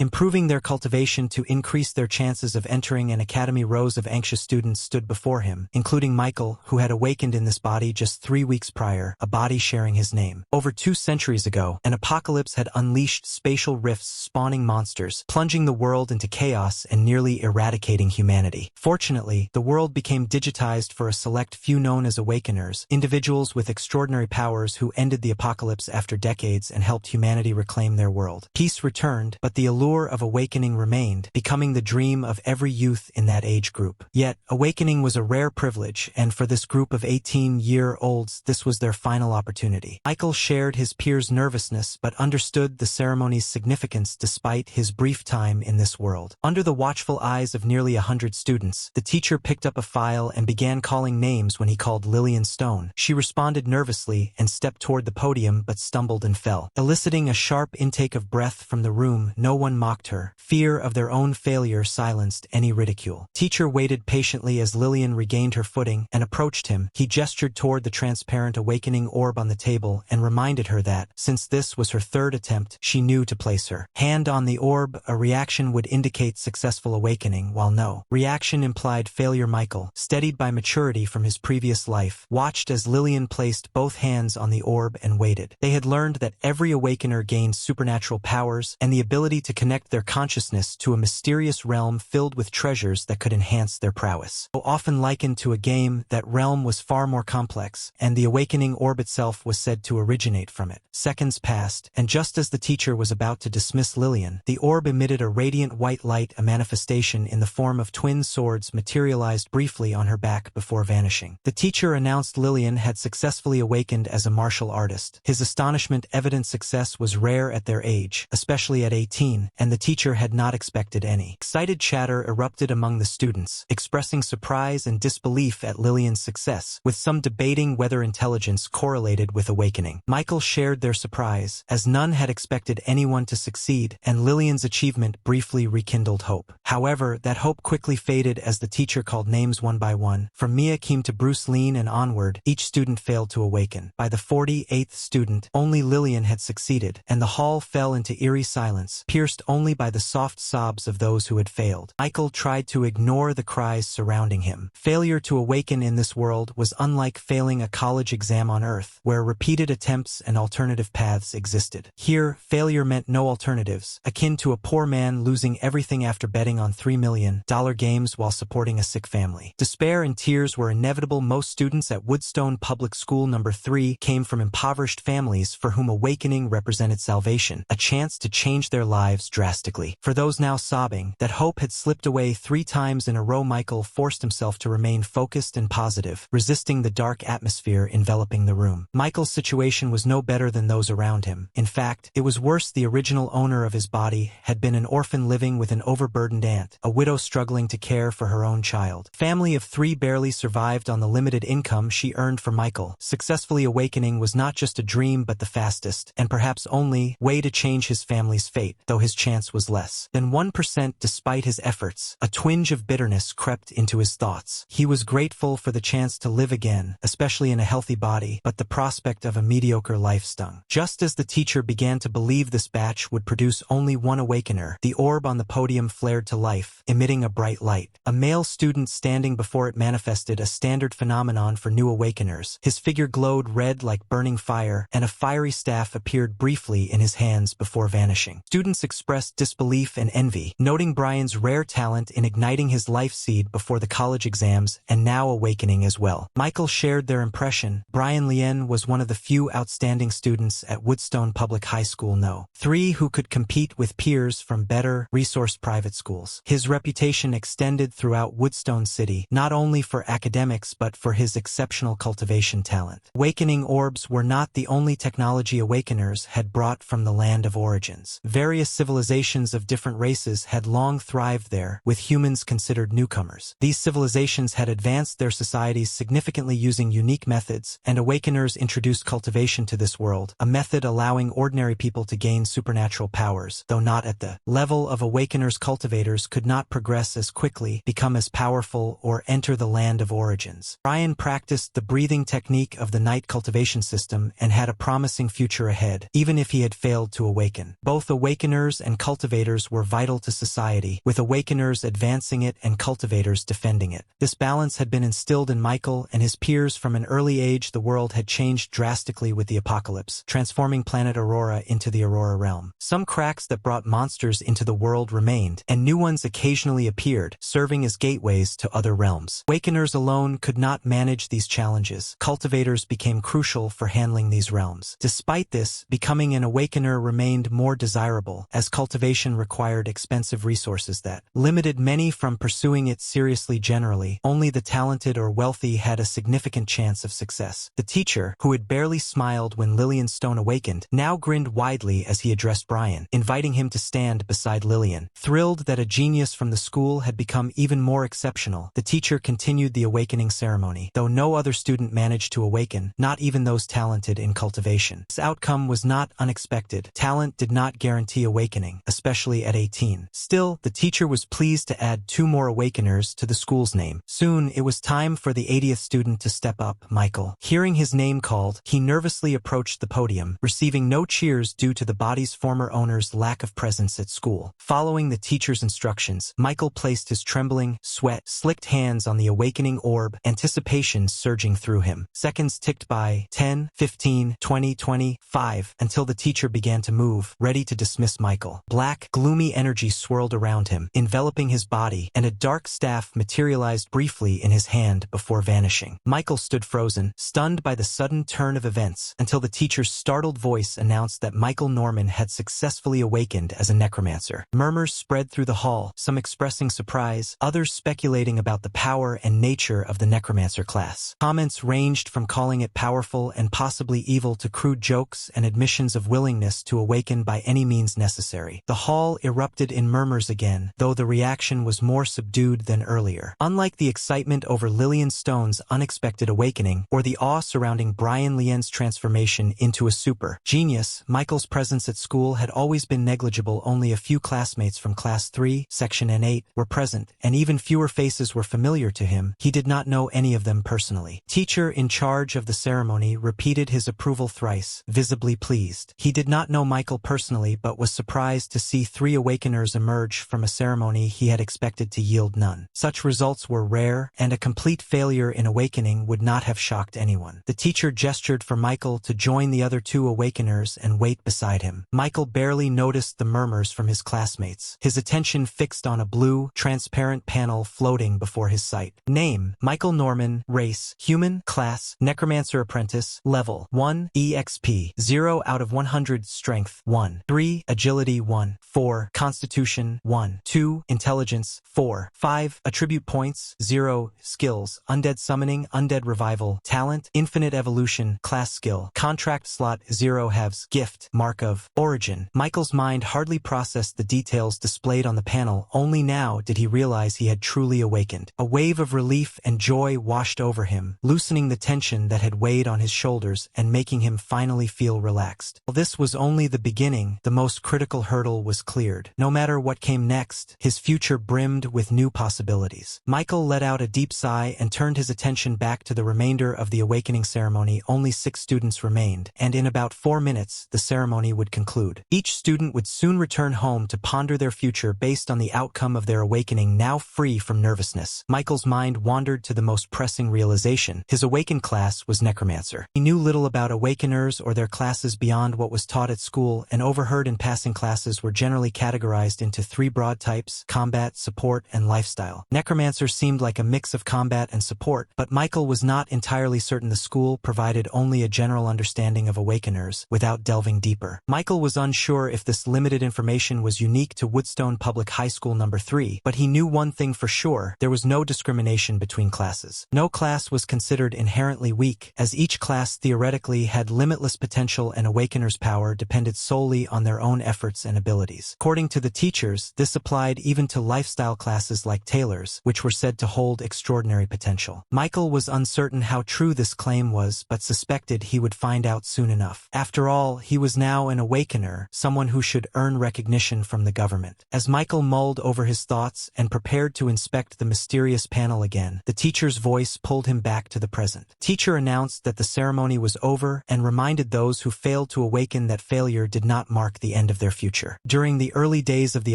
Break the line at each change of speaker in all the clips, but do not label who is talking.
Improving their cultivation to increase their chances of entering an academy. Rows of anxious students stood before him, including Michael, who had awakened in this body just 3 weeks prior, a body sharing his name. Over 2 centuries ago, an apocalypse had unleashed spatial rifts, spawning monsters, plunging the world into chaos and nearly eradicating humanity. Fortunately, the world became digitized for a select few known as awakeners, individuals with extraordinary powers who ended the apocalypse after decades and helped humanity reclaim their world. Peace returned, but the allure of awakening remained, becoming the dream of every youth in that age group. Yet, awakening was a rare privilege, and for this group of 18-year-olds, this was their final opportunity. Michael shared his peers' nervousness but understood the ceremony's significance despite his brief time in this world. Under the watchful eyes of nearly 100 students, the teacher picked up a file and began calling names when he called Lillian Stone. She responded nervously and stepped toward the podium but stumbled and fell. Eliciting a sharp intake of breath from the room, no one mocked her. Fear of their own failure silenced any ridicule. Teacher waited patiently as Lillian regained her footing and approached him. He gestured toward the transparent awakening orb on the table and reminded her that, since this was her 3rd attempt, she knew to place her hand on the orb. A reaction would indicate successful awakening, while no reaction implied failure. Michael, steadied by maturity from his previous life, watched as Lillian placed both hands on the orb and waited. They had learned that every awakener gained supernatural powers and the ability to connect their consciousness to a mysterious realm filled with treasures that could enhance their prowess. Though often likened to a game, that realm was far more complex, and the awakening orb itself was said to originate from it. Seconds passed, and just as the teacher was about to dismiss Lillian, the orb emitted a radiant white light. A manifestation in the form of twin swords materialized briefly on her back before vanishing. The teacher announced Lillian had successfully awakened as a martial artist. His astonishment evident success was rare at their age, especially at 18, and the teacher had not expected any. Excited chatter erupted among the students, expressing surprise and disbelief at Lillian's success, with some debating whether intelligence correlated with awakening. Michael shared their surprise, as none had expected anyone to succeed, and Lillian's achievement briefly rekindled hope. However, that hope quickly faded as the teacher called names one by one. From Mia Keem to Bruce Lean and onward, each student failed to awaken. By the 48th student, only Lillian had succeeded, and the hall fell into eerie silence, pierced only by the soft sobs of those who had failed. Michael tried to ignore the cries surrounding him. Failure to awaken in this world was unlike failing a college exam on Earth, where repeated attempts and alternative paths existed. Here, failure meant no alternatives, akin to a poor man losing everything after betting on $3 million games while supporting a sick family. Despair and tears were inevitable. Most students at Woodstone Public School No. 3 came from impoverished families for whom awakening represented salvation, a chance to change their lives drastically. For those now sobbing, that hope had slipped away 3 times in a row. Michael forced himself to remain focused and positive, resisting the dark atmosphere enveloping the room. Michael's situation was no better than those around him. In fact, it was worse. The original owner of his body had been an orphan living with an overburdened aunt, a widow struggling to care for her own child. Family of 3 barely survived on the limited income she earned. For Michael, successfully awakening was not just a dream but the fastest, and perhaps only, way to change his family's fate, though his chance was less than 1%. Despite his efforts, a twinge of bitterness crept into his thoughts. He was grateful for the chance to live again, especially in a healthy body, but the prospect of a mediocre life stung. Just as the teacher began to believe this batch would produce only one awakener, the orb on the podium flared to life, emitting a bright light. A male student standing before it manifested, a standard phenomenon for new awakeners. His figure glowed red like burning fire, and a fiery staff appeared briefly in his hands before vanishing. Students expressed disbelief and envy, noting Brian's rare talent in igniting his life seed before the college exams and now awakening as well. Michael shared their impression. Brian Lien was one of the few outstanding students at Woodstone Public High School No. 3 who could compete with peers from better, resourced private schools. His reputation extended throughout Woodstone City, not only for academics but for his exceptional cultivation talent. Awakening orbs were not the only technology awakeners had brought from the land of origins. Various civilizations of different races had long thrived there, with humans considered newcomers. These civilizations had advanced their societies significantly using unique methods, and awakeners introduced cultivation to this world, a method allowing ordinary people to gain supernatural powers, though not at the level of awakeners. Cultivators awakeners could not progress as quickly, become as powerful, or enter the land of origins. Brian practiced the breathing technique of the night cultivation system and had a promising future ahead, even if he had failed to awaken. Both awakeners and cultivators were vital to society, with awakeners advancing it and cultivators defending it. This balance had been instilled in Michael and his peers from an early age. The world had changed drastically with the apocalypse, transforming planet Aurora into the Aurora realm. Some cracks that brought monsters into the world remained, and new ones occasionally appeared, serving as gateways to other realms. Awakeners alone could not manage these challenges. Cultivators became crucial for handling these realms. Despite this, becoming an awakener remained more desirable, as cultivation required expensive resources that limited many from pursuing it seriously. Generally, only the talented or wealthy had a significant chance of success. The teacher, who had barely smiled when Lillian Stone awakened, now grinned widely as he addressed Brian, inviting him to stand beside Lillian. Thrilled that a genius from the school had become even more exceptional, the teacher continued the awakening ceremony, though no other student managed to awaken, not even those talented in cultivation. This outcome was not unexpected. Talent did not guarantee awakening, especially at 18. Still, the teacher was pleased to add 2 more awakeners to the school's name. Soon, it was time for the 80th student to step up, Michael. Hearing his name called, he nervously approached the podium, receiving no cheers due to the body's former owner's lack of presence at school. Following the teacher's instructions, Michael placed his trembling, sweat-slicked hands on the awakening orb, anticipation surging through him. Seconds ticked by, 10, 15, 20, 25, until the teacher began to move, ready to dismiss Michael. Black, gloomy energy swirled around him, enveloping his body, and a dark staff materialized briefly in his hand before vanishing. Michael stood frozen, stunned by the sudden turn of events, until the teacher's startled voice announced that Michael Norman had successfully awakened as a necromancer. Murmurs spread through the hall, some expressing surprise, others speculating about the power and nature of the necromancer class. Comments ranged from calling it powerful and possibly evil to crude jokes and admissions of willingness to awaken by any means necessary. The hall erupted in murmurs again, though the reaction was more subdued than earlier. Unlike the excitement over Lillian Stone's unexpected awakening, or the awe surrounding Brian Lien's transformation into a super genius, Michael's presence at school had always been negligible. Only a few classmates from Class 3, Section N8, were present, and even fewer faces were familiar to him. He did not know any of them personally. Teacher in charge of the ceremony repeated his approval thrice, visibly pleased. He did not know Michael personally, but was surprised to see 3 awakeners emerge from a ceremony he had expected to yield none. Such results were rare, and a complete failure in awakening would not have shocked anyone. The teacher gestured for Michael to join the other 2 awakeners and wait beside him. Michael barely noticed the murmurs from his classmates, his attention fixed on a blue, transparent panel floating before his sight. Name: Michael Norman. Race: human. Class: Necromancer Apprentice. Level: 1, EXP, 0 out of 100, Strength, 1, 3, Agility, 1, 4, Constitution, 1, 2, Intelligence, 4, 5, Attribute Points, 0, Skills: Undead Summoning, Undead Revival, Talent, Infinite Evolution, Class Skill, Contract Slot, 0 halves, Gift, Mark of Origin. Michael's mind hardly processed the details displayed on the panel. Only now did he realize he had truly awakened. A wave of relief and joy washed over him, loosening the tension that had weighed on his shoulders and making him finally feel relaxed. While this was only the beginning, the most critical hurdle was cleared. No matter what came next, his future brimmed with new possibilities. Michael let out a deep sigh and turned his attention back to the remainder of the awakening ceremony. Only 6 students remained, and in about 4 minutes, the ceremony would conclude. Each student would soon return home to ponder their future based on the outcome of their awakening. Now free from nervousness, Michael's mind wandered to the most pressing realization. His awakened class was Necromancer. He knew little about awakeners or their classes beyond what was taught at school, and overheard in passing. Classes were generally categorized into 3 broad types: combat, support, and lifestyle. Necromancer seemed like a mix of combat and support, but Michael was not entirely certain. The school provided only a general understanding of awakeners, without delving deeper. Michael was unsure if this limited information was unique to Woodstone Public High School No. 3, but he knew one thing for sure: there was no discrimination between classes. No class was considered inherently weak, as each class theoretically had limitless potential, and awakeners' power depended solely on their own efforts and abilities. According to the teachers, this applied even to lifestyle classes like tailors, which were said to hold extraordinary potential. Michael was uncertain how true this claim was, but suspected he would find out soon enough. After all, he was now an awakener, someone who should earn recognition from the government. As Michael Michael mulled over his thoughts and prepared to inspect the mysterious panel again. The teacher's voice pulled him back to the present. Teacher announced that the ceremony was over and reminded those who failed to awaken that failure did not mark the end of their future. During the early days of the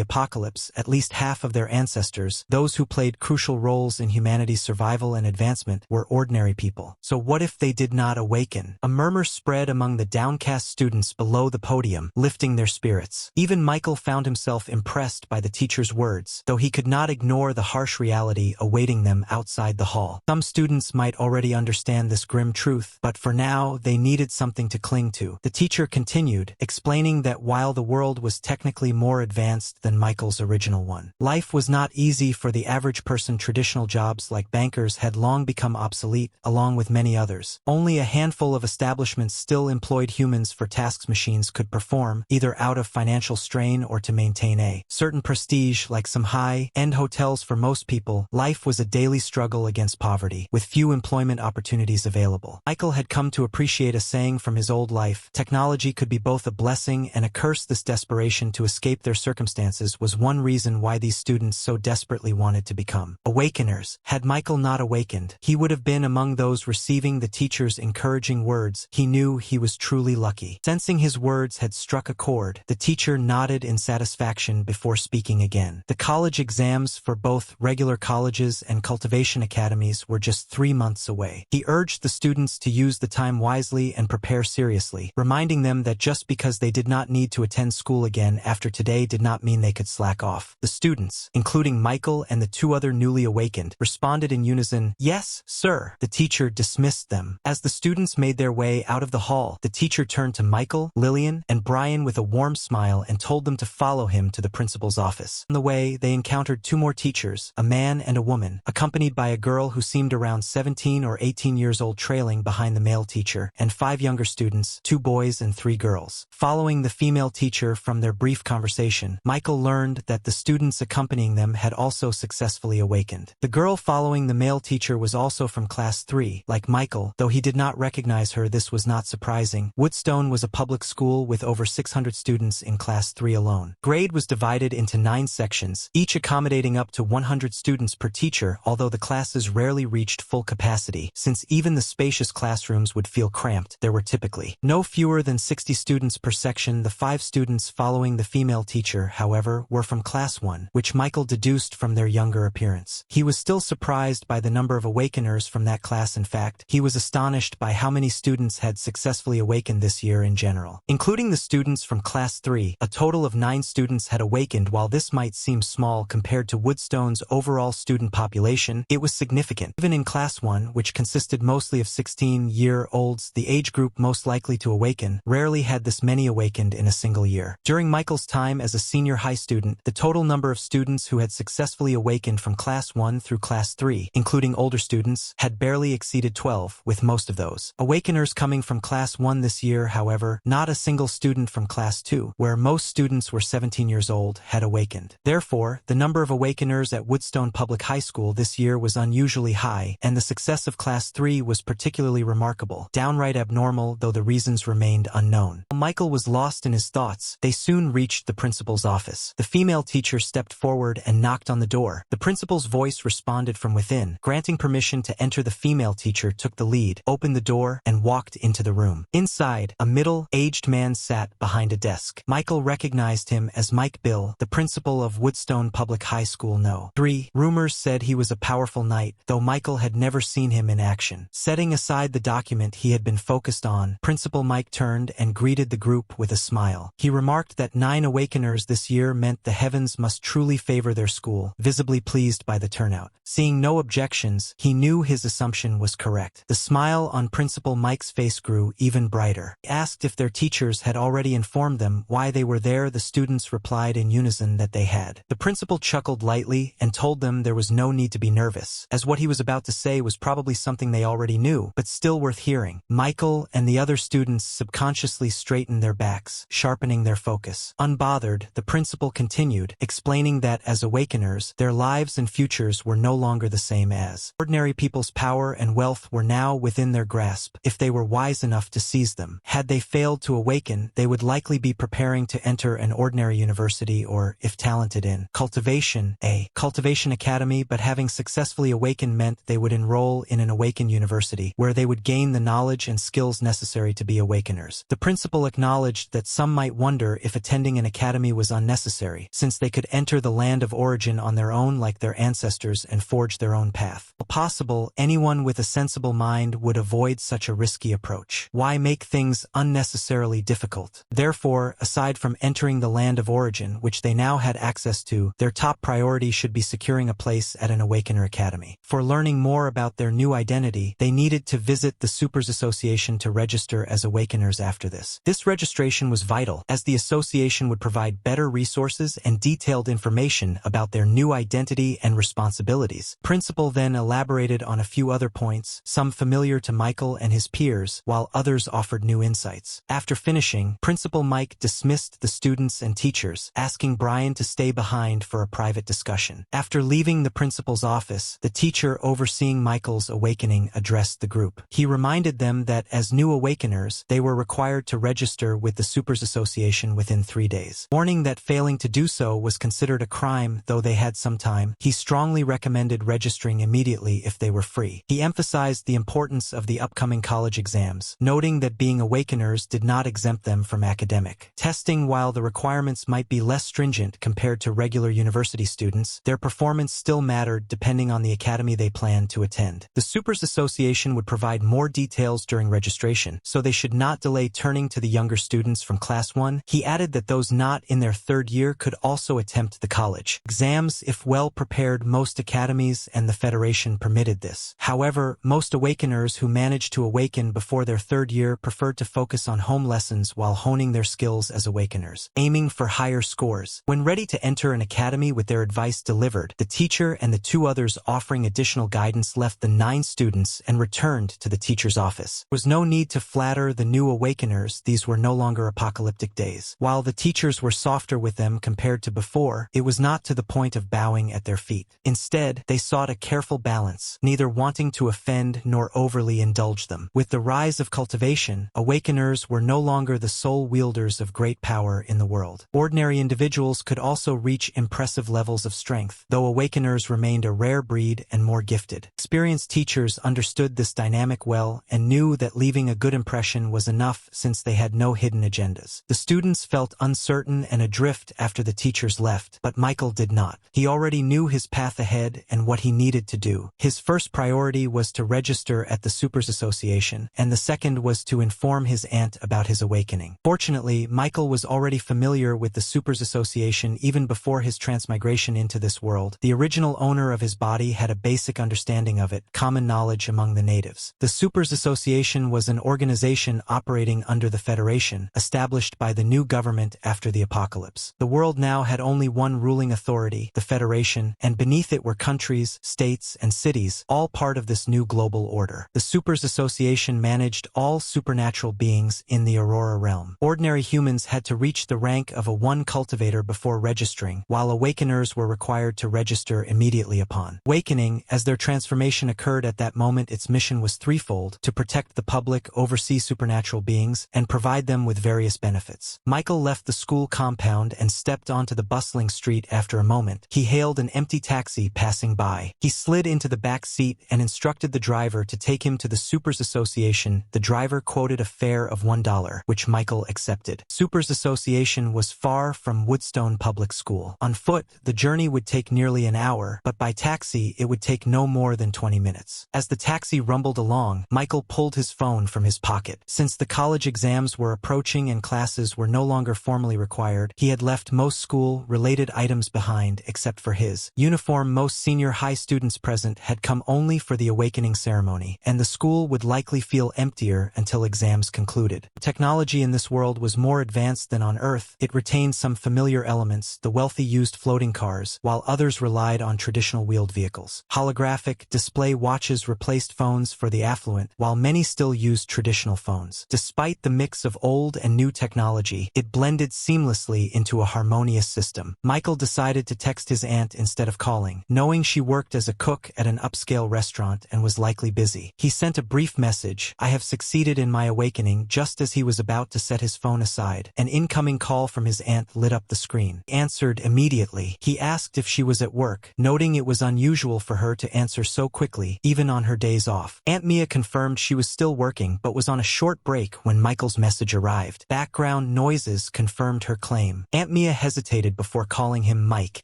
apocalypse, at least half of their ancestors, those who played crucial roles in humanity's survival and advancement, were ordinary people. So what if they did not awaken? A murmur spread among the downcast students below the podium, lifting their spirits. Even Michael found himself impressed by the teacher's words, though he could not ignore the harsh reality awaiting them outside the hall. Some students might already understand this grim truth, but for now, they needed something to cling to. The teacher continued, explaining that while the world was technically more advanced than Michael's original one, life was not easy for the average person. Traditional jobs like bankers had long become obsolete, along with many others. Only a handful of establishments still employed humans for tasks machines could perform, either out of financial strain or to maintain a certain prestige. Like some high-end hotels for most people, life was a daily struggle against poverty, with few employment opportunities available. Michael had come to appreciate a saying from his old life: technology could be both a blessing and a curse. This desperation to escape their circumstances was one reason why these students so desperately wanted to become awakeners. Had Michael not awakened, he would have been among those receiving the teacher's encouraging words. He knew he was truly lucky. Sensing his words had struck a chord, the teacher nodded in satisfaction before speaking again. The college exams for both regular colleges and cultivation academies were just 3 months away. He urged the students to use the time wisely and prepare seriously, reminding them that just because they did not need to attend school again after today did not mean they could slack off. The students, including Michael and the 2 other newly awakened, responded in unison, "Yes, sir." The teacher dismissed them. As the students made their way out of the hall, the teacher turned to Michael, Lillian, and Brian with a warm smile and told them to follow him to the principal's office. On the way, they encountered 2 more teachers, a man and a woman, accompanied by a girl who seemed around 17 or 18 years old trailing behind the male teacher, and 5 younger students, 2 boys and 3 girls. Following the female teacher from their brief conversation, Michael learned that the students accompanying them had also successfully awakened. The girl following the male teacher was also from Class 3. Like Michael, though he did not recognize her, this was not surprising. Woodstone was a public school with over 600 students in Class 3 alone. Grade was divided into 9 sections, each accommodating up to 100 students per teacher, although the classes rarely reached full capacity. Since even the spacious classrooms would feel cramped, there were typically no fewer than 60 students per section. The 5 students following the female teacher, however, were from Class 1, which Michael deduced from their younger appearance. He was still surprised by the number of awakeners from that class. In fact, he was astonished by how many students had successfully awakened this year in general. Including the students from Class 3, a total of 9 students had awakened. While this might seem small compared to Woodstone's overall student population, it was significant. Even in Class 1, which consisted mostly of 16-year-olds, the age group most likely to awaken, rarely had this many awakened in a single year. During Michael's time as a senior high student, the total number of students who had successfully awakened from Class 1 through Class 3, including older students, had barely exceeded 12, with most of those awakeners coming from Class 1 this year. However, not a single student from Class 2, where most students were 17 years old, had awakened. Therefore, the number of awakeners at Woodstone Public High School this year was unusually high, and the success of Class 3 was particularly remarkable, downright abnormal, though the reasons remained unknown. While Michael was lost in his thoughts, they soon reached the principal's office. The female teacher stepped forward and knocked on the door. The principal's voice responded from within, granting permission to enter. The female teacher took the lead, opened the door, and walked into the room. Inside, a middle-aged man sat behind a desk. Michael recognized him as Mike Bill, the principal of Woodstone Public High School No. 3. Rumors said he was a powerful knight, though Michael had never seen him in action. Setting aside the document he had been focused on, Principal Mike turned and greeted the group with a smile. He remarked that 9 awakeners this year meant the heavens must truly favor their school, visibly pleased by the turnout. Seeing no objections, he knew his assumption was correct. The smile on Principal Mike's face grew even brighter. He asked if their teachers had already informed them why they were there. The students replied in unison that they had. The principal chuckled lightly and told them there was no need to be nervous, as what he was about to say was probably something they already knew, but still worth hearing. Michael and the other students subconsciously straightened their backs, sharpening their focus. Unbothered, the principal continued, explaining that as awakeners, their lives and futures were no longer the same as ordinary people's. Power and wealth were now within their grasp, if they were wise enough to seize them. Had they failed to awaken, they would likely be preparing to enter an ordinary university, or, if if talented in cultivation, a cultivation academy, but having successfully awakened meant they would enroll in an awakened university, where they would gain the knowledge and skills necessary to be awakeners. The principal acknowledged that some might wonder if attending an academy was unnecessary, since they could enter the land of origin on their own like their ancestors and forge their own path. If possible, anyone with a sensible mind would avoid such a risky approach. Why make things unnecessarily difficult? Therefore, aside from entering the land of origin, which they now had access to, their top priority should be securing a place at an Awakener Academy. For learning more about their new identity, they needed to visit the Supers Association to register as Awakeners after this. This registration was vital, as the association would provide better resources and detailed information about their new identity and responsibilities. Principal then elaborated on a few other points, some familiar to Michael and his peers, while others offered new insights. After finishing, Principal Mike dismissed the students and teachers, asking Brian to stay behind for a private discussion. After leaving the principal's office, the teacher overseeing Michael's awakening addressed the group. He reminded them that as new awakeners, they were required to register with the Supers Association within 3 days. Warning that failing to do so was considered a crime, though they had some time, he strongly recommended registering immediately if they were free. He emphasized the importance of the upcoming college exams, noting that being awakeners did not exempt them from academic testing. While the requirements might be less stringent compared to regular university students, their performance still mattered depending on the academy they planned to attend. The Supers Association would provide more details during registration, so they should not delay turning to the younger students from Class 1. He added that those not in their third year could also attempt the college exams if well prepared. Most academies and the Federation permitted this. However, most awakeners who managed to awaken before their third year preferred to focus on home lessons while honing their skills as awakeners, aiming for higher scores. When ready to enter an academy with their advice delivered, the teacher and the 2 others offering additional guidance left the 9 students and returned to the teacher's office. There was no need to flatter the new awakeners. These were no longer apocalyptic days. While the teachers were softer with them compared to before, it was not to the point of bowing at their feet. Instead, they sought a careful balance, neither wanting to offend nor overly indulge them. With the rise of cultivation, awakeners were no longer the sole wielders of great power in the world. Ordinary individuals could also reach impressive levels of strength, though awakeners remained a rare breed and more gifted. Experienced teachers understood this dynamic well and knew that leaving a good impression was enough since they had no hidden agendas. The students felt uncertain and adrift after the teachers left, but Michael did not. He already knew his path ahead and what he needed to do. His first priority was to register at the Supers Association, and the second was to inform his aunt about his awakening. Fortunately, Michael was already familiar with the Supers Association even before his transmigration into this world. The original owner of his body had a basic understanding of it, common knowledge among the natives. The Supers Association was an organization operating under the Federation, established by the new government after the apocalypse. The world now had only one ruling authority, the Federation, and beneath it were countries, states, and cities, all part of this new global order. The Supers Association managed all supernatural beings in the Aurora realm. Ordinary humans had to reach the rank of a 1 cultivator before registering, while awakeners were required to register immediately upon awakening. As their transformation occurred at that moment, its mission was threefold: to protect the public, oversee supernatural beings, and provide them with various benefits. Michael left the school compound and stepped onto the bustling street. After a moment, he hailed an empty taxi passing by. He slid into the back seat and instructed the driver to take him to the Supers Association. The driver quoted a fare of $1, which Michael accepted. Supers Association was far from Woodstone Public School. On foot, the journey would take nearly an hour, but by taxi, it would take no more than 20 minutes. As the taxi rumbled along, Michael pulled his phone from his pocket. Since the college exams were approaching and classes were no longer formally required, he had left most school-related items behind except for his uniform. Most senior high students present had come only for the awakening ceremony, and the school would likely feel emptier until exams concluded. Technology in this world was more advanced than on Earth. It retained some familiar elements. The wealthy used floating cars, while others relied on traditional wheeled vehicles. Holographic display watches replaced phones for the affluent, while many still used traditional phones. Despite the mix of old and new technology, it blended seamlessly into a harmonious system. Michael decided to text his aunt instead of calling, knowing she worked as a cook at an upscale restaurant and was likely busy. He sent a brief message, "I have succeeded in my awakening." Just as he was about to set his phone aside, an incoming call from his aunt lit up the screen. Answered immediately. He asked if she was at work, noting it was unusual for her to answer so quickly, even on her days off. Aunt Mia confirmed she was still working but was on a short break when Michael's message arrived. Background noises confirmed her claim. Aunt Mia hesitated before calling him Mike.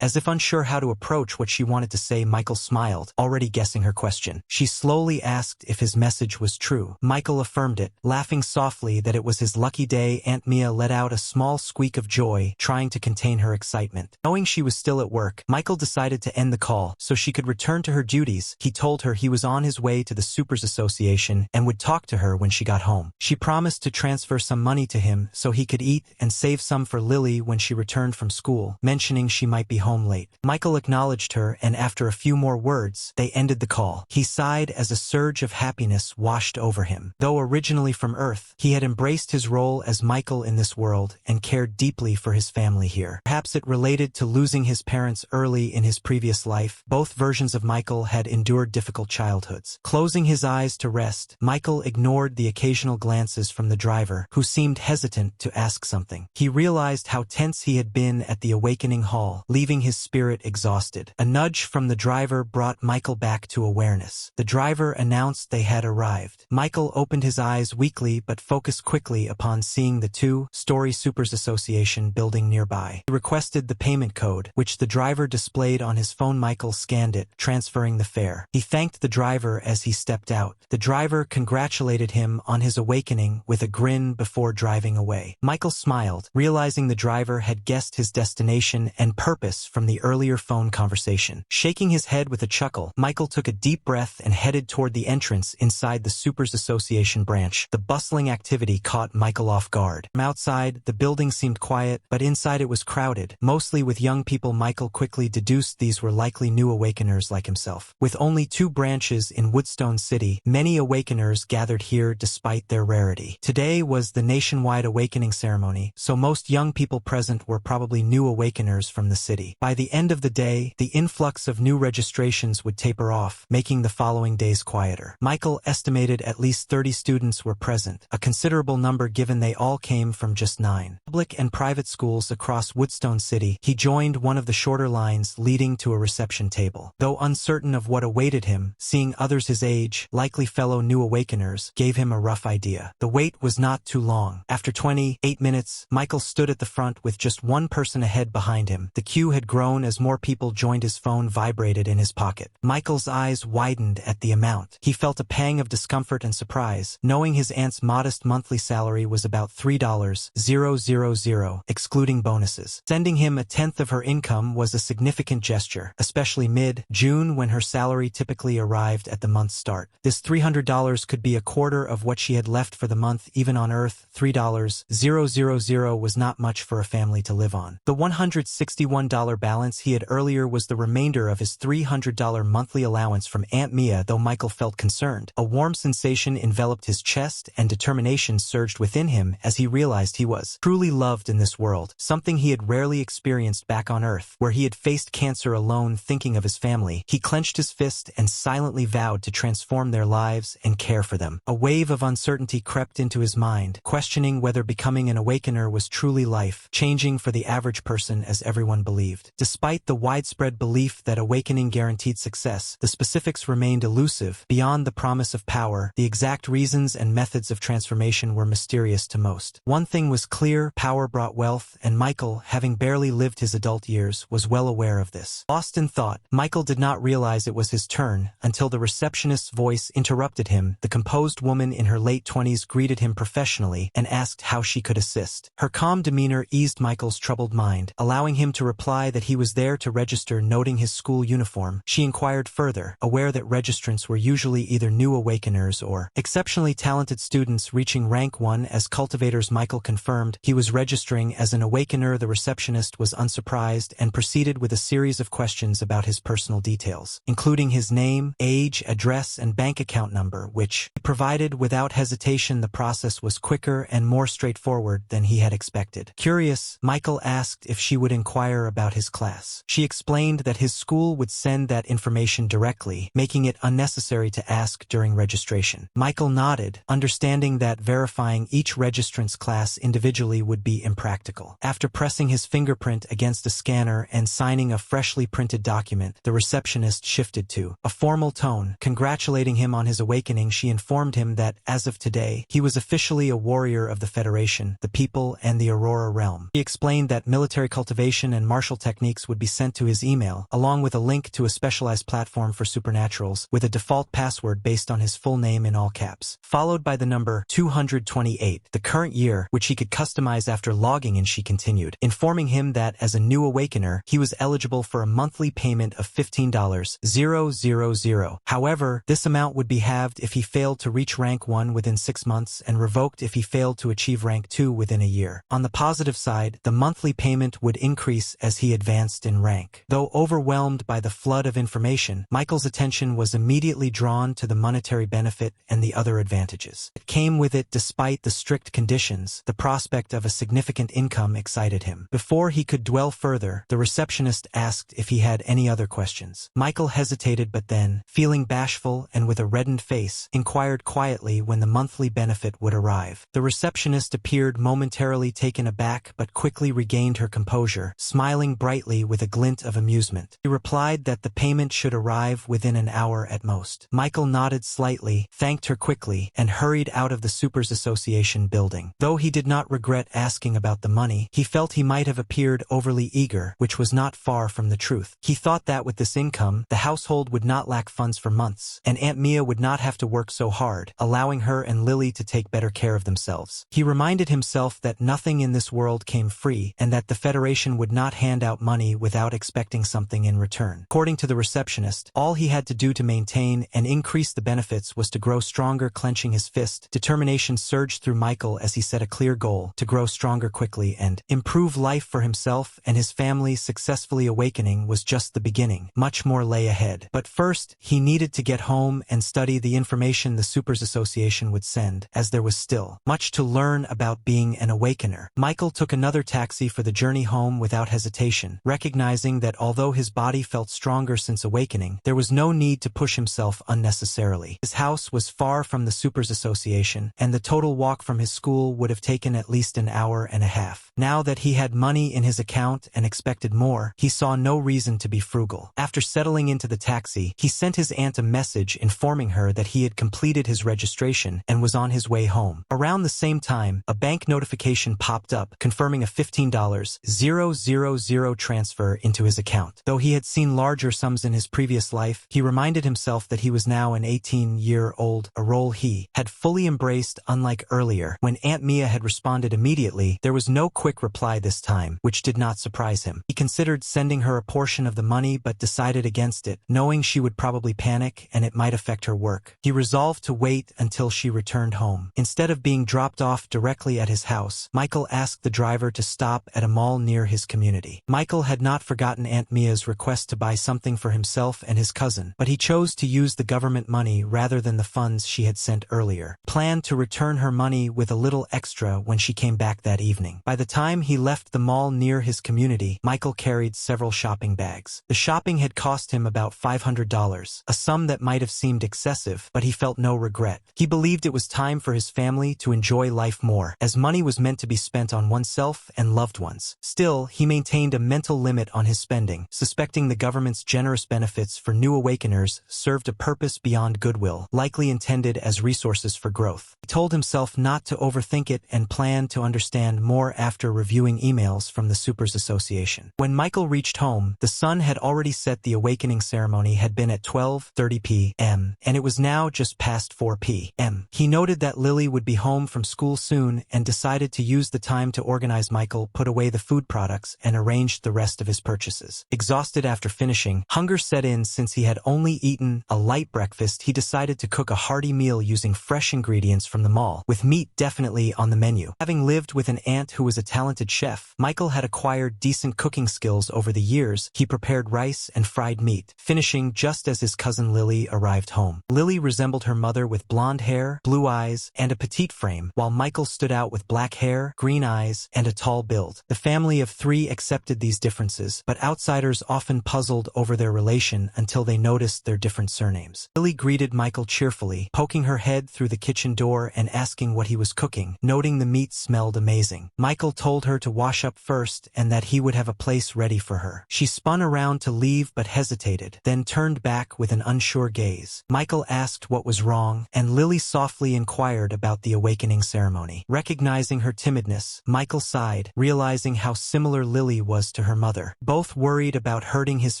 As if unsure how to approach what she wanted to say, Michael smiled, already guessing her question. She slowly asked if his message was true. Michael affirmed it, laughing softly that it was his lucky day. Aunt Mia let out a small squeak of joy, trying to contain her excitement. Knowing she was still at work, Michael decided to end the call so she could return to her duties. He told her he was on his way to the Supers Association and would talk to her when she got home. She promised to transfer some money to him so he could eat and save some for Lily when she returned from school, mentioning she might be home late. Michael acknowledged her, and after a few more words, they ended the call. He sighed as a surge of happiness washed over him. Though originally from Earth, he had embraced his role as Michael in this world and cared deeply for his family here. Perhaps it related to losing his parents early in his previous life. Both versions of Michael had endured difficult childhoods. Closing his eyes to rest, Michael ignored the occasional glances from the driver, who seemed hesitant to ask something. He realized how tense he had been at the awakening hall, leaving his spirit exhausted. A nudge from the driver brought Michael back to awareness. The driver announced they had arrived. Michael opened his eyes weakly but focused quickly upon seeing the two-story Supers Association building nearby. He requested the payment code, which the driver displayed on his phone. Michael scanned it, transferring the fare. He thanked the driver as he stepped out. The driver congratulated him on his awakening with a grin before driving away. Michael smiled, realizing the driver had guessed his destination and purpose from the earlier phone conversation. Shaking his head with a chuckle, Michael took a deep breath and headed toward the entrance inside the Supers Association branch. The bustling activity caught Michael off guard. From outside, the building seemed quiet, but inside it was crowded, mostly with young people. Michael quickly deduced these were likely new awakeners like himself. With only 2 branches in Woodstone City, many awakeners gathered here despite their rarity. Today was the nationwide awakening ceremony, so most young people present were probably new awakeners from the city. By the end of the day, the influx of new registrations would taper off, making the following days quieter. Michael estimated at least 30 students were present, a considerable number given they all came from just 9 public and private schools across Woodstone City. He joined one of the shorter lines leading to a reception table. Though uncertain of what awaited him, seeing others his age, likely fellow new awakeners, gave him a rough idea. The wait was not too long. After 28 minutes, Michael stood at the front with just one person ahead behind him. The queue had grown as more people joined. His phone vibrated in his pocket. Michael's eyes widened at the amount. He felt a pang of discomfort and surprise, knowing his aunt's modest monthly salary was about $3,000, excluding bonuses. Sending him a tenth of her income was a significant gesture, especially mid-June when her salary typically arrived at the month's start. This $300 could be a quarter of what she had left for the month. Even on Earth, $3,000 was not much for a family to live on. The $161 balance he had earlier was the remainder of his $300 monthly allowance from Aunt Mia. Though Michael felt concerned, a warm sensation enveloped his chest and determination surged within him as he realized he was truly loved in this world, something he had rarely experienced back on Earth, where he had faced cancer alone. Thinking of his family, he clenched his fist and silently vowed to transform their lives and care for them. A wave of uncertainty crept into his mind, questioning whether becoming an awakener was truly life-changing for the average person as everyone believed. Despite the widespread belief that awakening guaranteed success, the specifics remained elusive. Beyond the promise of power, the exact reasons and methods of transformation were mysterious to most. One thing was clear: power brought wealth, and Michael, having barely lived his adult years, was well aware of this. Lost in thought, Michael did not realize it was his turn until the receptionist's voice interrupted him. The composed woman in her late 20s greeted him professionally and asked how she could assist. Her calm demeanor eased Michael's troubled mind, allowing him to reply that he was there to register. Noting his school uniform, she inquired further, aware that registrants were usually either new awakeners or exceptionally talented students reaching rank 1 as cultivators. Michael confirmed he was registering as an awakener. The receptionist was unsurprised and proceeded with a series of questions about his personal details, including his name, age, address, and bank account number, which he provided without hesitation. The process was quicker and more straightforward than he had expected. Curious, Michael asked if she would inquire about his class. She explained that his school would send that information directly, making it unnecessary to ask during registration. Michael nodded, understanding that verifying each registrant's class individually would be impractical. After pressing his fingerprint against a scanner and signing a freshly printed document, the receptionist shifted to a formal tone. Congratulating him on his awakening, she informed him that, as of today, he was officially a warrior of the Federation, the people, and the Aurora realm. He explained that military cultivation and martial techniques would be sent to his email, along with a link to a specialized platform for supernaturals, with a default password based on his full name in all caps, followed by the number 228, the current year, which he could customize after logging in. She continued, informing him that as a new awakener, he was eligible for a monthly payment of $15,000. However, this amount would be halved if he failed to reach rank 1 within 6 months and revoked if he failed to achieve rank 2 within a year. On the positive side, the monthly payment would increase as he advanced in rank. Though overwhelmed by the flood of information, Michael's attention was immediately drawn to the monetary benefit and the other advantages that came with it. Despite the strict conditions, the prospect of a significant income excited him. Before he could dwell further, the receptionist asked if he had any other questions. Michael hesitated, but then, feeling bashful and with a reddened face, inquired quietly when the monthly benefit would arrive. The receptionist appeared momentarily taken aback but quickly regained her composure, smiling brightly with a glint of amusement. She replied that the payment should arrive within an hour at most. Michael nodded slightly, thanked her quickly, and hurried out of the Supers Association building. Though he did not regret asking about the money, he felt he might have appeared overly eager, which was not far from the truth. He thought that with this income, the household would not lack funds for months, and Aunt Mia would not have to work so hard, allowing her and Lily to take better care of themselves. He reminded himself that nothing in this world came free, and that the Federation would not hand out money without expecting something in return. According to the receptionist, all he had to do to maintain and increase the benefits was to grow stronger. Clenching his fist, determination surged through Michael as he set a clear goal: to grow stronger quickly and improve life for himself and his family. Successfully awakening was just the beginning. Much more lay ahead. But first, he needed to get home and study the information the Supers Association would send, as there was still much to learn about being an awakener. Michael took another taxi for the journey home without hesitation, recognizing that although his body felt stronger since awakening, there was no need to push himself unnecessarily. His house was far from the Supers Association, and the total walk from his school would have taken at least an hour and a half. Now that he had money in his account and expected more, he saw no reason to be frugal. After settling into the taxi, he sent his aunt a message informing her that he had completed his registration and was on his way home. Around the same time, a bank notification popped up confirming a $15,000 transfer into his account. Though he had seen larger sums in his previous life, he reminded himself that he was now an 18-year-old, a role he had fully embraced. Unlike earlier, when Aunt Mia had responded immediately, there was no quick reply this time, which did not surprise him. He considered sending her a portion of the money but decided against it, knowing she would probably panic and it might affect her work. He resolved to wait until she returned home. Instead of being dropped off directly at his house, Michael asked the driver to stop at a mall near his community. Michael had not forgotten Aunt Mia's request to buy something for himself and his cousin, but he chose to use the government money rather than the funds she had sent earlier. Planned to return her money with a little extra when she came back that evening. By the time he left the mall near his community, Michael carried several shopping bags. The shopping had cost him about $500, a sum that might have seemed excessive, but he felt no regret. He believed it was time for his family to enjoy life more, as money was meant to be spent on oneself and loved ones. Still, he maintained a mental limit on his spending, suspecting the government's generous benefits for new awakeners served a purpose beyond goodwill, likely intended as resources for growth. He told himself not to overthink it and planned to understand more after reviewing emails from the Supers Association. When Michael reached home, the sun had already set. The awakening ceremony had been at 12:30 p.m., and it was now just past 4 p.m. He noted that Lily would be home from school soon and decided to use the time to organize. Michael put away the food products and arranged the rest of his purchases. Exhausted after finishing, hunger set in. Since he had only eaten a light breakfast, he decided to cook a hearty meal using fresh ingredients from the mall, with meat definitely on the menu. Having lived with an aunt who was a talented chef, Michael had acquired decent cooking skills over the years. He prepared rice and fried meat, finishing just as his cousin Lily arrived home. Lily resembled her mother with blonde hair, blue eyes, and a petite frame, while Michael stood out with black hair, green eyes, and a tall build. The family of three accepted these differences, but outsiders often puzzled over their relation until they noticed their different surnames. Lily greeted Michael cheerfully, poking her head through the kitchen door and asking what he was cooking, noting the meat smelled amazing. Michael told her to wash up first and that he would have a place ready for her. She spun around to leave but hesitated, then turned back with an unsure gaze. Michael asked what was wrong, and Lily softly inquired about the awakening ceremony. Recognizing her timidness, Michael sighed, realizing how similar Lily was to her mother. Both worried about hurting his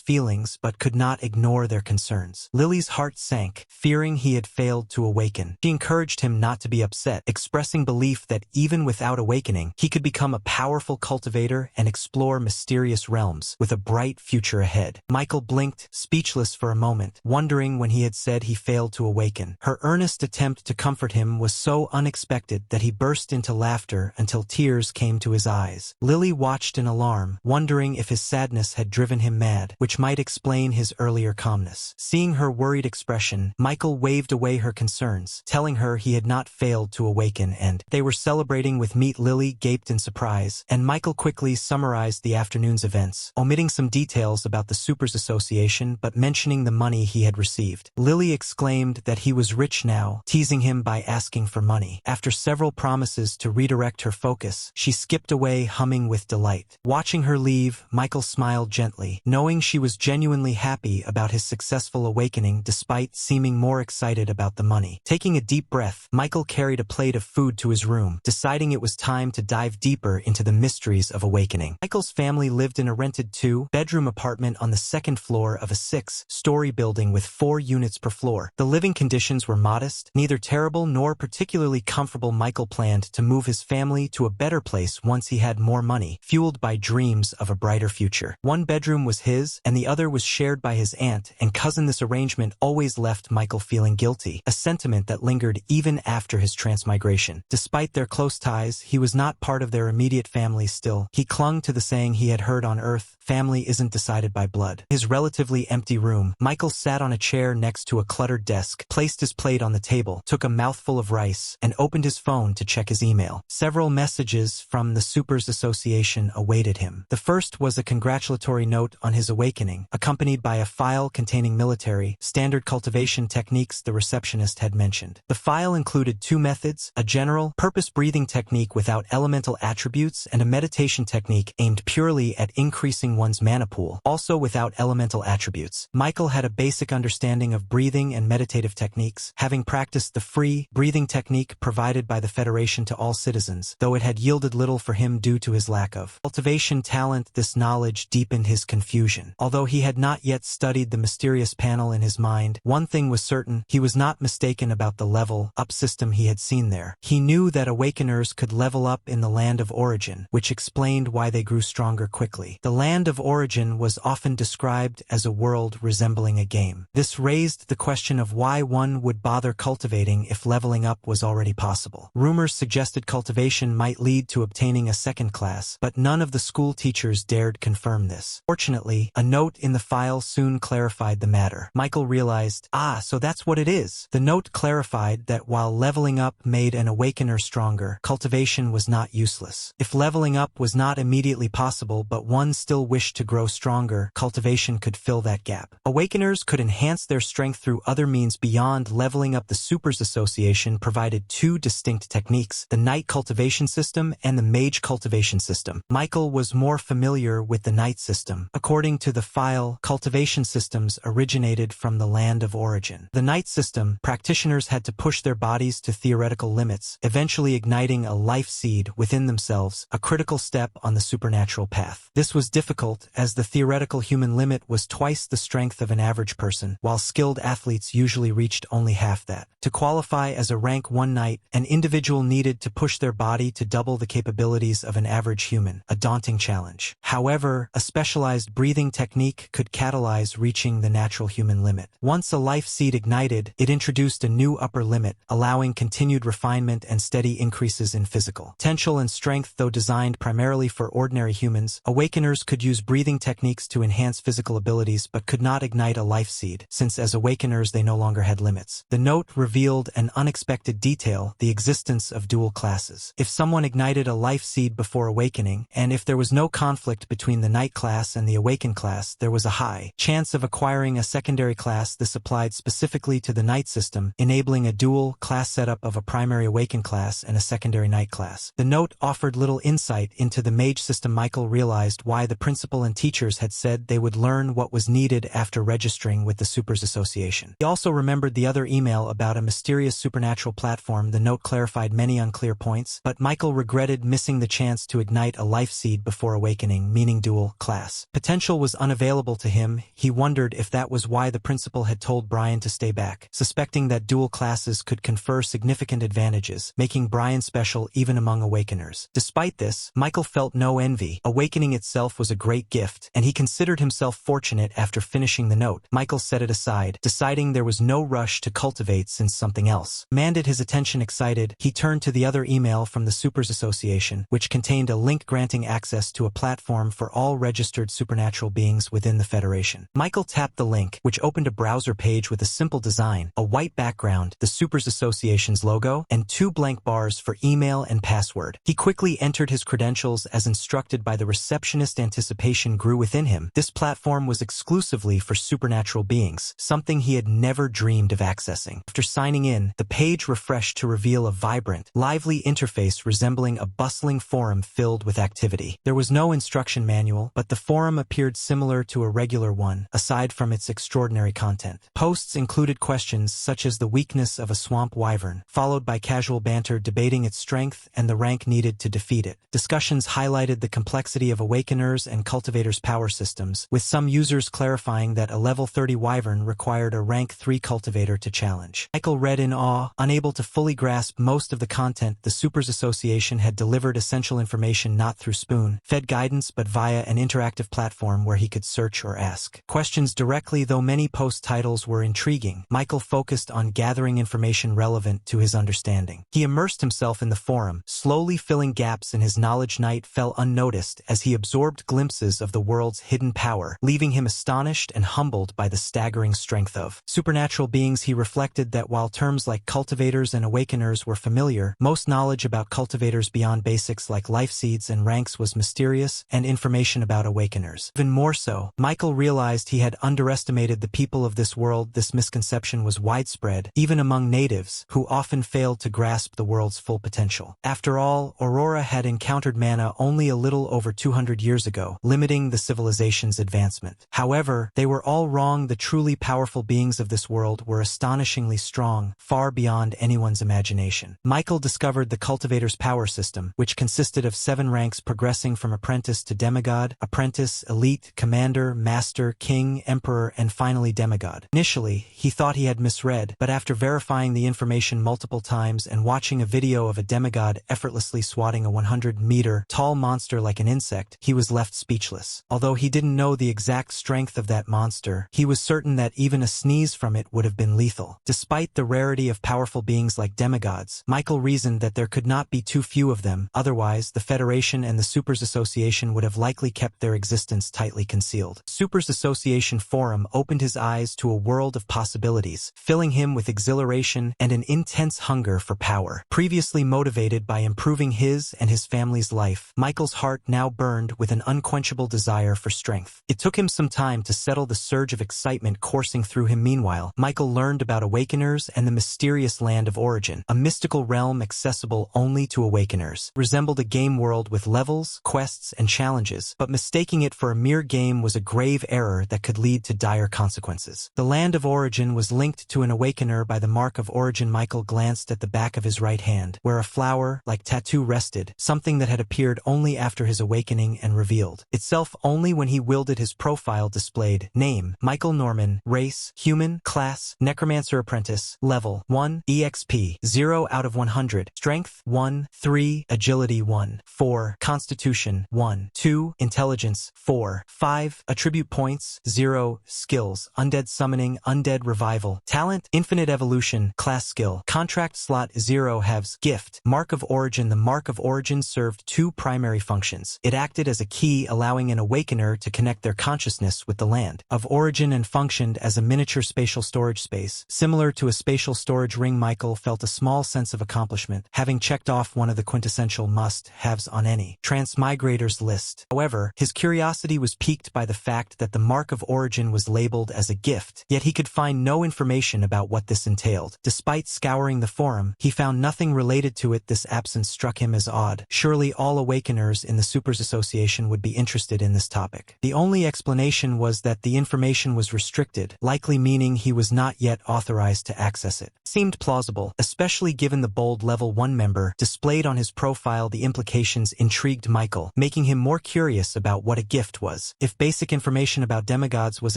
feelings but could not ignore their concerns. Lily's heart sank, fearing he had failed to awaken. She encouraged him not to be upset, expressing belief that even without awakening, he could become a powerful cultivator and explore mysterious realms, with a bright future ahead. Michael blinked, speechless for a moment, wondering when he had said he failed to awaken. Her earnest attempt to comfort him was so unexpected that he burst into laughter until tears came to his eyes. Lily watched in alarm, wondering if his sadness had driven him mad, which might explain his earlier calmness. Seeing her worried expression, Michael waved away her concerns, telling her he had not failed to awaken, and they were celebrating with meat. Lily gaped in surprise, and Michael quickly summarized the afternoon's events, omitting some details about the Supers Association but mentioning the money he had received. Lily exclaimed that he was rich now, teasing him by asking for money. After several promises to redirect her focus, she skipped away, humming with delight. Watching her leave, Michael smiled gently, knowing she was genuinely happy about his successful awakening despite seeming more excited about the money. Taking a deep breath, Michael carried a plate of food to his room, deciding it was time to dive deeper into the mysteries of awakening. Michael's family lived in a rented 2-bedroom apartment on the second floor of a 6-story building with 4 units per floor. The living conditions were modest, neither terrible nor particularly comfortable. Michael planned to move his family to a better place once he had more money, fueled by dreams of a brighter future. One bedroom was his, and the other was shared by his aunt and cousin. This arrangement always left Michael feeling guilty, a sentiment that lingered even after his transmigration. Despite their close ties, he was not part of their immediate family still. He clung to the saying he had heard on Earth, family isn't decided by blood. His relatively empty room, Michael sat on a chair next to a cluttered desk, placed his plate on the table, took a mouthful of rice, and opened his phone to check his email. Several messages from the Supers Association awaited him. The first was a congratulatory note on his awakening, accompanied by a file containing military, standard cultivation techniques the receptionist had mentioned. The file included 2 methods, a general, purpose breathing technique without elemental attributes and a meditation technique aimed purely at increasing one's mana pool, also without elemental attributes. Michael had a basic understanding of breathing and meditative techniques, having practiced the free breathing technique provided by the Federation to all citizens, though it had yielded little for him due to his lack of cultivation talent. This knowledge deepened his confusion. Although he had not yet studied the mysterious panel in his mind, one thing was certain: he was not mistaken about the level up system he had seen there. He knew that awakeners could level up in the Land of Origin, which explained why they grew stronger quickly. The Land of Origin was often described as a world resembling a game. This raised the question of why one would bother cultivating if leveling up was already possible. Rumors suggested cultivation might lead to obtaining a second class, but none of the school teachers dared confirm this. Fortunately, a note in the file soon clarified the matter. Michael realized, so that's what it is. The note clarified that while leveling up made an awakener stronger, cultivation was not useless. If leveling up was not immediately possible but one still wished to grow stronger, cultivation could fill that gap. Awakeners could enhance their strength through other means beyond leveling up. The Supers Association provided 2 distinct techniques, the Night Cultivation System and the Mage Cultivation System. Michael was more familiar with the Night system. According to the file, cultivation systems originated from the Land of Origin. The Night system, practitioners had to push their bodies to theoretical limits, eventually igniting a life seed within themselves, a critical step on the supernatural path. This was difficult, as the theoretical human limit was twice the strength of an average person, while skilled athletes usually reached only half that. To qualify as a rank 1 knight, an individual needed to push their body to double the capabilities of an average human, a daunting challenge. However, a specialized breathing technique could catalyze reaching the natural human limit. Once a life seed ignited, it introduced a new upper limit, allowing continued refinement and steady increases in physical potential and strength. Though designed primarily for ordinary humans, awakeners could use breathing techniques to enhance physical abilities but could not ignite a life seed, since as awakeners they no longer had limits. The note revealed an unexpected detail: the existence of dual classes. If someone ignited a life seed before awakening, and if there was no conflict between the Night class and the Awakened class, there was a high chance of acquiring a secondary class. This applied specifically to the Night system, enabling a dual class setup of a primary Awakened class and a secondary Night class. The note offered little insight into into the mage system, Michael realized why the principal and teachers had said they would learn what was needed after registering with the Supers Association. He also remembered the other email about a mysterious supernatural platform. The note clarified many unclear points, but Michael regretted missing the chance to ignite a life seed before awakening, meaning dual class. Potential was unavailable to him. He wondered if that was why the principal had told Brian to stay back, suspecting that dual classes could confer significant advantages, making Brian special even among awakeners. Despite this, Michael felt no envy. Awakening itself was a great gift, and he considered himself fortunate after finishing the note. Michael set it aside, deciding there was no rush to cultivate since something else demanded his attention. Excited, he turned to the other email from the Supers Association, which contained a link granting access to a platform for all registered supernatural beings within the Federation. Michael tapped the link, which opened a browser page with a simple design, a white background, the Supers Association's logo, and 2 blank bars for email and password. He quickly entered his credentials as instructed by the receptionist. Anticipation grew within him. This platform was exclusively for supernatural beings, something he had never dreamed of accessing. After signing in, the page refreshed to reveal a vibrant, lively interface resembling a bustling forum filled with activity. There was no instruction manual, but the forum appeared similar to a regular one, aside from its extraordinary content. Posts included questions such as the weakness of a swamp wyvern, followed by casual banter debating its strength and the rank needed to defeat it. Discussions highlighted the complexity of awakeners and cultivators' power systems, with some users clarifying that a level 30 wyvern required a rank 3 cultivator to challenge. Michael read in awe, unable to fully grasp most of the content. The Supers Association had delivered essential information not through spoon-fed guidance but via an interactive platform where he could search or ask questions directly. Though many post titles were intriguing, Michael focused on gathering information relevant to his understanding. He immersed himself in the forum, slowly filling gaps in his knowledge. Night fell unnoticed as he absorbed glimpses of the world's hidden power, leaving him astonished and humbled by the staggering strength of supernatural beings. He reflected that while terms like cultivators and awakeners were familiar, most knowledge about cultivators beyond basics like life seeds and ranks was mysterious, and information about awakeners even more so. Michael realized he had underestimated the people of this world. This misconception was widespread, even among natives, who often failed to grasp the world's full potential. After all, Aurora had encountered mana only a little over 200 years ago, limiting the civilization's advancement. However, they were all wrong. The truly powerful beings of this world were astonishingly strong, far beyond anyone's imagination. Michael discovered the cultivator's power system, which consisted of 7 ranks progressing from apprentice to demigod, apprentice, elite, commander, master, king, emperor, and finally demigod. Initially, he thought he had misread, but after verifying the information multiple times and watching a video of a demigod effortlessly swatting a 100-meter-tall monster like an insect, he was left speechless. Although he didn't know the exact strength of that monster, he was certain that even a sneeze from it would have been lethal. Despite the rarity of powerful beings like demigods, Michael reasoned that there could not be too few of them, otherwise the Federation and the Supers Association would have likely kept their existence tightly concealed. Supers Association Forum opened his eyes to a world of possibilities, filling him with exhilaration and an intense hunger for power. Previously motivated by improving his and his family's life, Michael's heart now burned with an unquenchable desire for strength. It took him some time to settle the surge of excitement coursing through him. Meanwhile, Michael learned about awakeners and the mysterious land of origin, a mystical realm accessible only to awakeners. Resembled a game world with levels, quests, and challenges, but mistaking it for a mere game was a grave error that could lead to dire consequences. The land of origin was linked to an awakener by the mark of origin. Michael glanced at the back of his right hand, where a flower-like tattoo rested, something that had appeared only after his awakening and revealed itself only when he wielded his profile. Displayed name, Michael Norman, race, human, class, Necromancer Apprentice, level 1, EXP, 0 out of 100, strength, 1, 3, agility 1, 4, constitution, 1, 2, intelligence, 4, 5, attribute points, 0, skills, undead summoning, undead revival, talent, infinite evolution, class skill, contract slot 0 halves, gift, mark of origin. The mark of origin served 2 primary functions. It acted as a key allowing an awakener to connect their consciousness with the land of origin and functioned as a miniature spatial storage space. Similar to a spatial storage ring, Michael felt a small sense of accomplishment, having checked off one of the quintessential must-haves on any transmigrator's list. However, his curiosity was piqued by the fact that the mark of origin was labeled as a gift, yet he could find no information about what this entailed. Despite scouring the forum, he found nothing related to it. This absence struck him as odd. Surely all all Awakeners in the Supers Association would be interested in this topic. The only explanation was that the information was restricted, likely meaning he was not yet authorized to access it. Seemed plausible, especially given the bold Level 1 member displayed on his profile. The implications intrigued Michael, making him more curious about what a gift was. If basic information about demigods was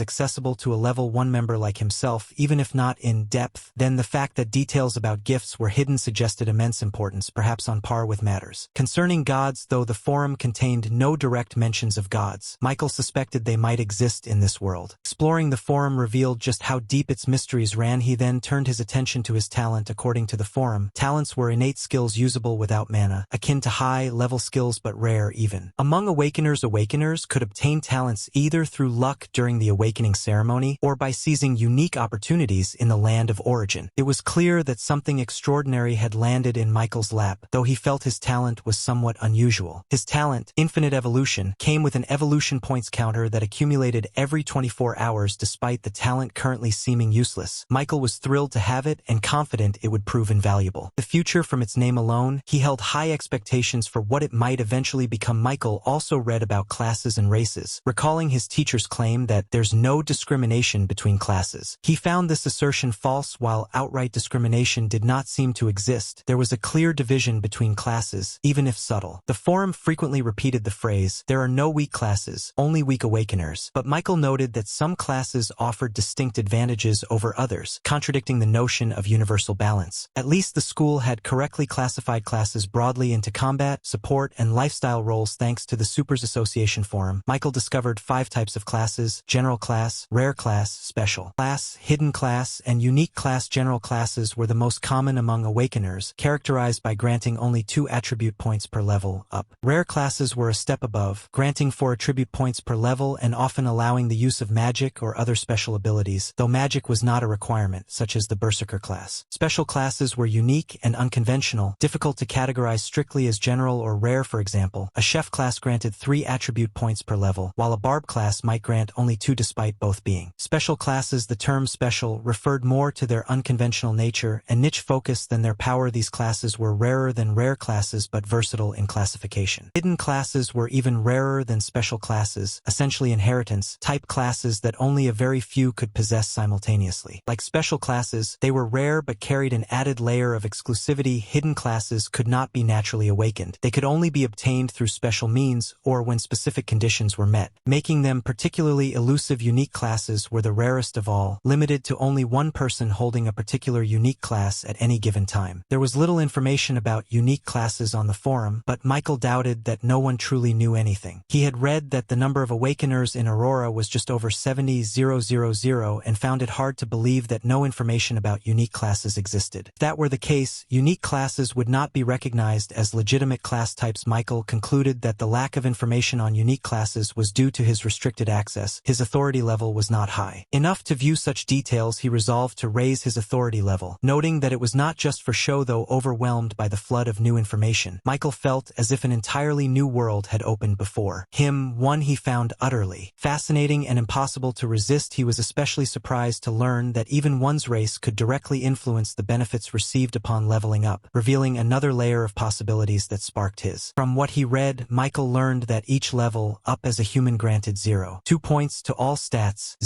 accessible to a Level 1 member like himself, even if not in depth, then the fact that details about gifts were hidden suggested immense importance, perhaps on par with matters concerning gods. Though the forum contained no direct mentions of gods, Michael suspected they might exist in this world. Exploring the forum revealed just how deep its mysteries ran. He then turned his attention to his talent. According to the forum, talents were innate skills usable without mana, akin to high-level skills but rare even. Among Awakeners, Awakeners could obtain talents either through luck during the awakening ceremony or by seizing unique opportunities in the land of origin. It was clear that something extraordinary had landed in Michael's lap, though he felt his talent was somewhat unusual. His talent, Infinite Evolution, came with an evolution points counter that accumulated every 24 hours despite the talent currently seeming useless. Michael was thrilled to have it and confident it would prove invaluable. The future, from its name alone, he held high expectations for what it might eventually become. Michael also read about classes and races, recalling his teacher's claim that there's no discrimination between classes. He found this assertion false. While outright discrimination did not seem to exist, there was a clear division between classes, even if subtle. The forum frequently repeated the phrase, "There are no weak classes, only weak Awakeners," but Michael noted that some classes offered distinct advantages over others, contradicting the notion of universal balance. At least the school had correctly classified classes broadly into combat, support, and lifestyle roles. Thanks to the Supers Association forum, Michael discovered 5 types of classes: general class, rare class, special class, hidden class, and unique class. General classes were the most common among Awakeners, characterized by granting only 2 attribute points per level up. Rare classes were a step above, granting 4 attribute points per level and often allowing the use of magic or other special abilities, though magic was not a requirement, such as the Berserker class. Special classes were unique and unconventional, difficult to categorize strictly as general or rare. For example, a chef class granted 3 attribute points per level, while a barb class might grant only 2 despite both being special classes. The term special referred more to their unconventional nature and niche focus than their power. These classes were rarer than rare classes but versatile in classification. Hidden classes were even rarer than special classes, essentially inheritance type classes that only a very few could possess simultaneously. Like special classes, they were rare but carried an added layer of exclusivity. Hidden classes could not be naturally awakened. They could only be obtained through special means or when specific conditions were met, making them particularly elusive. Unique classes were the rarest of all, limited to only one person holding a particular unique class at any given time. There was little information about unique classes on the forum, but Michael doubted that no one truly knew anything. He had read that the number of Awakeners in Aurora was just over 70,000 and found it hard to believe that no information about unique classes existed. If that were the case, unique classes would not be recognized as legitimate class types. Michael concluded that the lack of information on unique classes was due to his restricted access. His authority level was not high enough to view such details. He resolved to raise his authority level, noting that it was not just for show. Though overwhelmed by the flood of new information, Michael felt as if an entirely new world had opened before him, one he found utterly fascinating and impossible to resist. He was especially surprised to learn that even one's race could directly influence the benefits received upon leveling up, revealing another layer of possibilities that sparked his. From what he read, Michael learned that each level up as a human granted 2 points to all stats,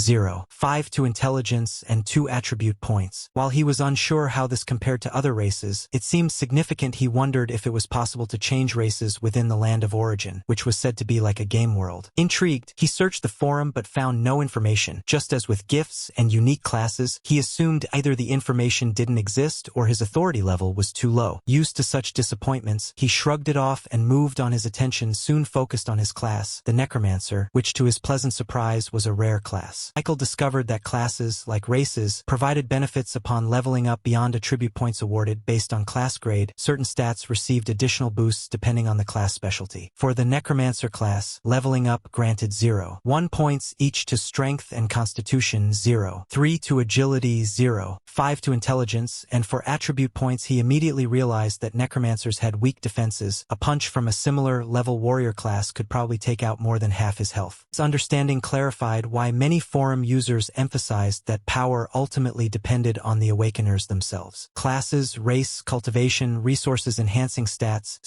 5 to intelligence, and 2 attribute points. While he was unsure how this compared to other races, it seemed significant. He wondered if it was possible to change races within the land of origin, which was said to be like a game world. Intrigued, he searched the forum but found no information. Just as with gifts and unique classes, he assumed either the information didn't exist or his authority level was too low. Used to such disappointments, he shrugged it off and moved on. His attention soon focused on his class, the Necromancer, which to his pleasant surprise was a rare class. Michael discovered that classes, like races, provided benefits upon leveling up beyond attribute points awarded based on class grade. Certain stats received additional boosts depending on the class specialty. For the Necromancer class, leveling up granted 1 points each to strength and constitution, 3 to agility, 5 to intelligence, and for attribute points he immediately realized that Necromancers had weak defenses. A punch from a similar level warrior class could probably take out more than half his health. His understanding clarified why many forum users emphasized that power ultimately depended on the Awakeners themselves. Classes, race, cultivation, resources enhancing stats